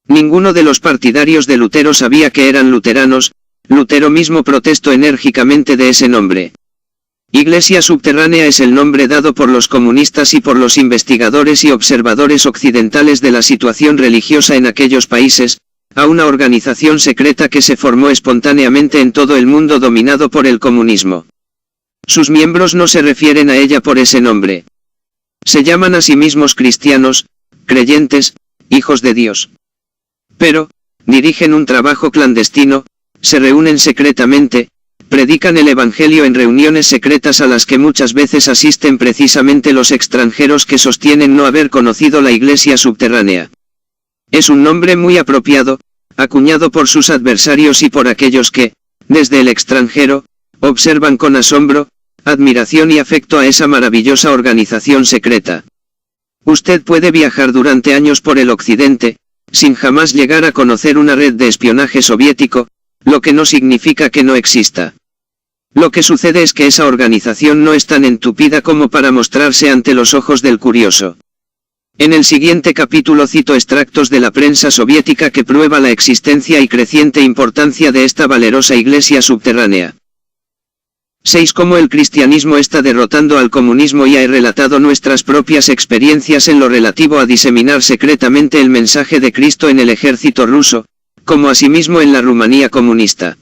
Ninguno de los partidarios de Lutero sabía que eran luteranos. Lutero mismo protestó enérgicamente de ese nombre. Iglesia subterránea es el nombre dado por los comunistas y por los investigadores y observadores occidentales de la situación religiosa en aquellos países, a una organización secreta que se formó espontáneamente en todo el mundo dominado por el comunismo. Sus miembros no se refieren a ella por ese nombre. Se llaman a sí mismos cristianos, creyentes, hijos de Dios. Pero, dirigen un trabajo clandestino, se reúnen secretamente, predican el Evangelio en reuniones secretas a las que muchas veces asisten precisamente los extranjeros que sostienen no haber conocido la iglesia subterránea. Es un nombre muy apropiado, acuñado por sus adversarios y por aquellos que, desde el extranjero, observan con asombro, admiración y afecto a esa maravillosa organización secreta. Usted puede viajar durante años por el occidente, sin jamás llegar a conocer una red de espionaje soviético, lo que no significa que no exista. Lo que sucede es que esa organización no es tan entupida como para mostrarse ante los ojos del curioso. En el siguiente capítulo cito extractos de la prensa soviética que prueba la existencia y creciente importancia de esta valerosa iglesia subterránea. 6. Cómo el cristianismo está derrotando al comunismo. Ya he relatado nuestras propias experiencias en lo relativo a diseminar secretamente el mensaje de Cristo en el ejército ruso, como asimismo en la Rumanía comunista.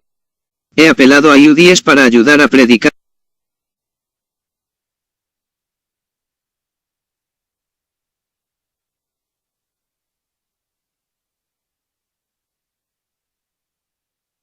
He apelado a judíes para ayudar a predicar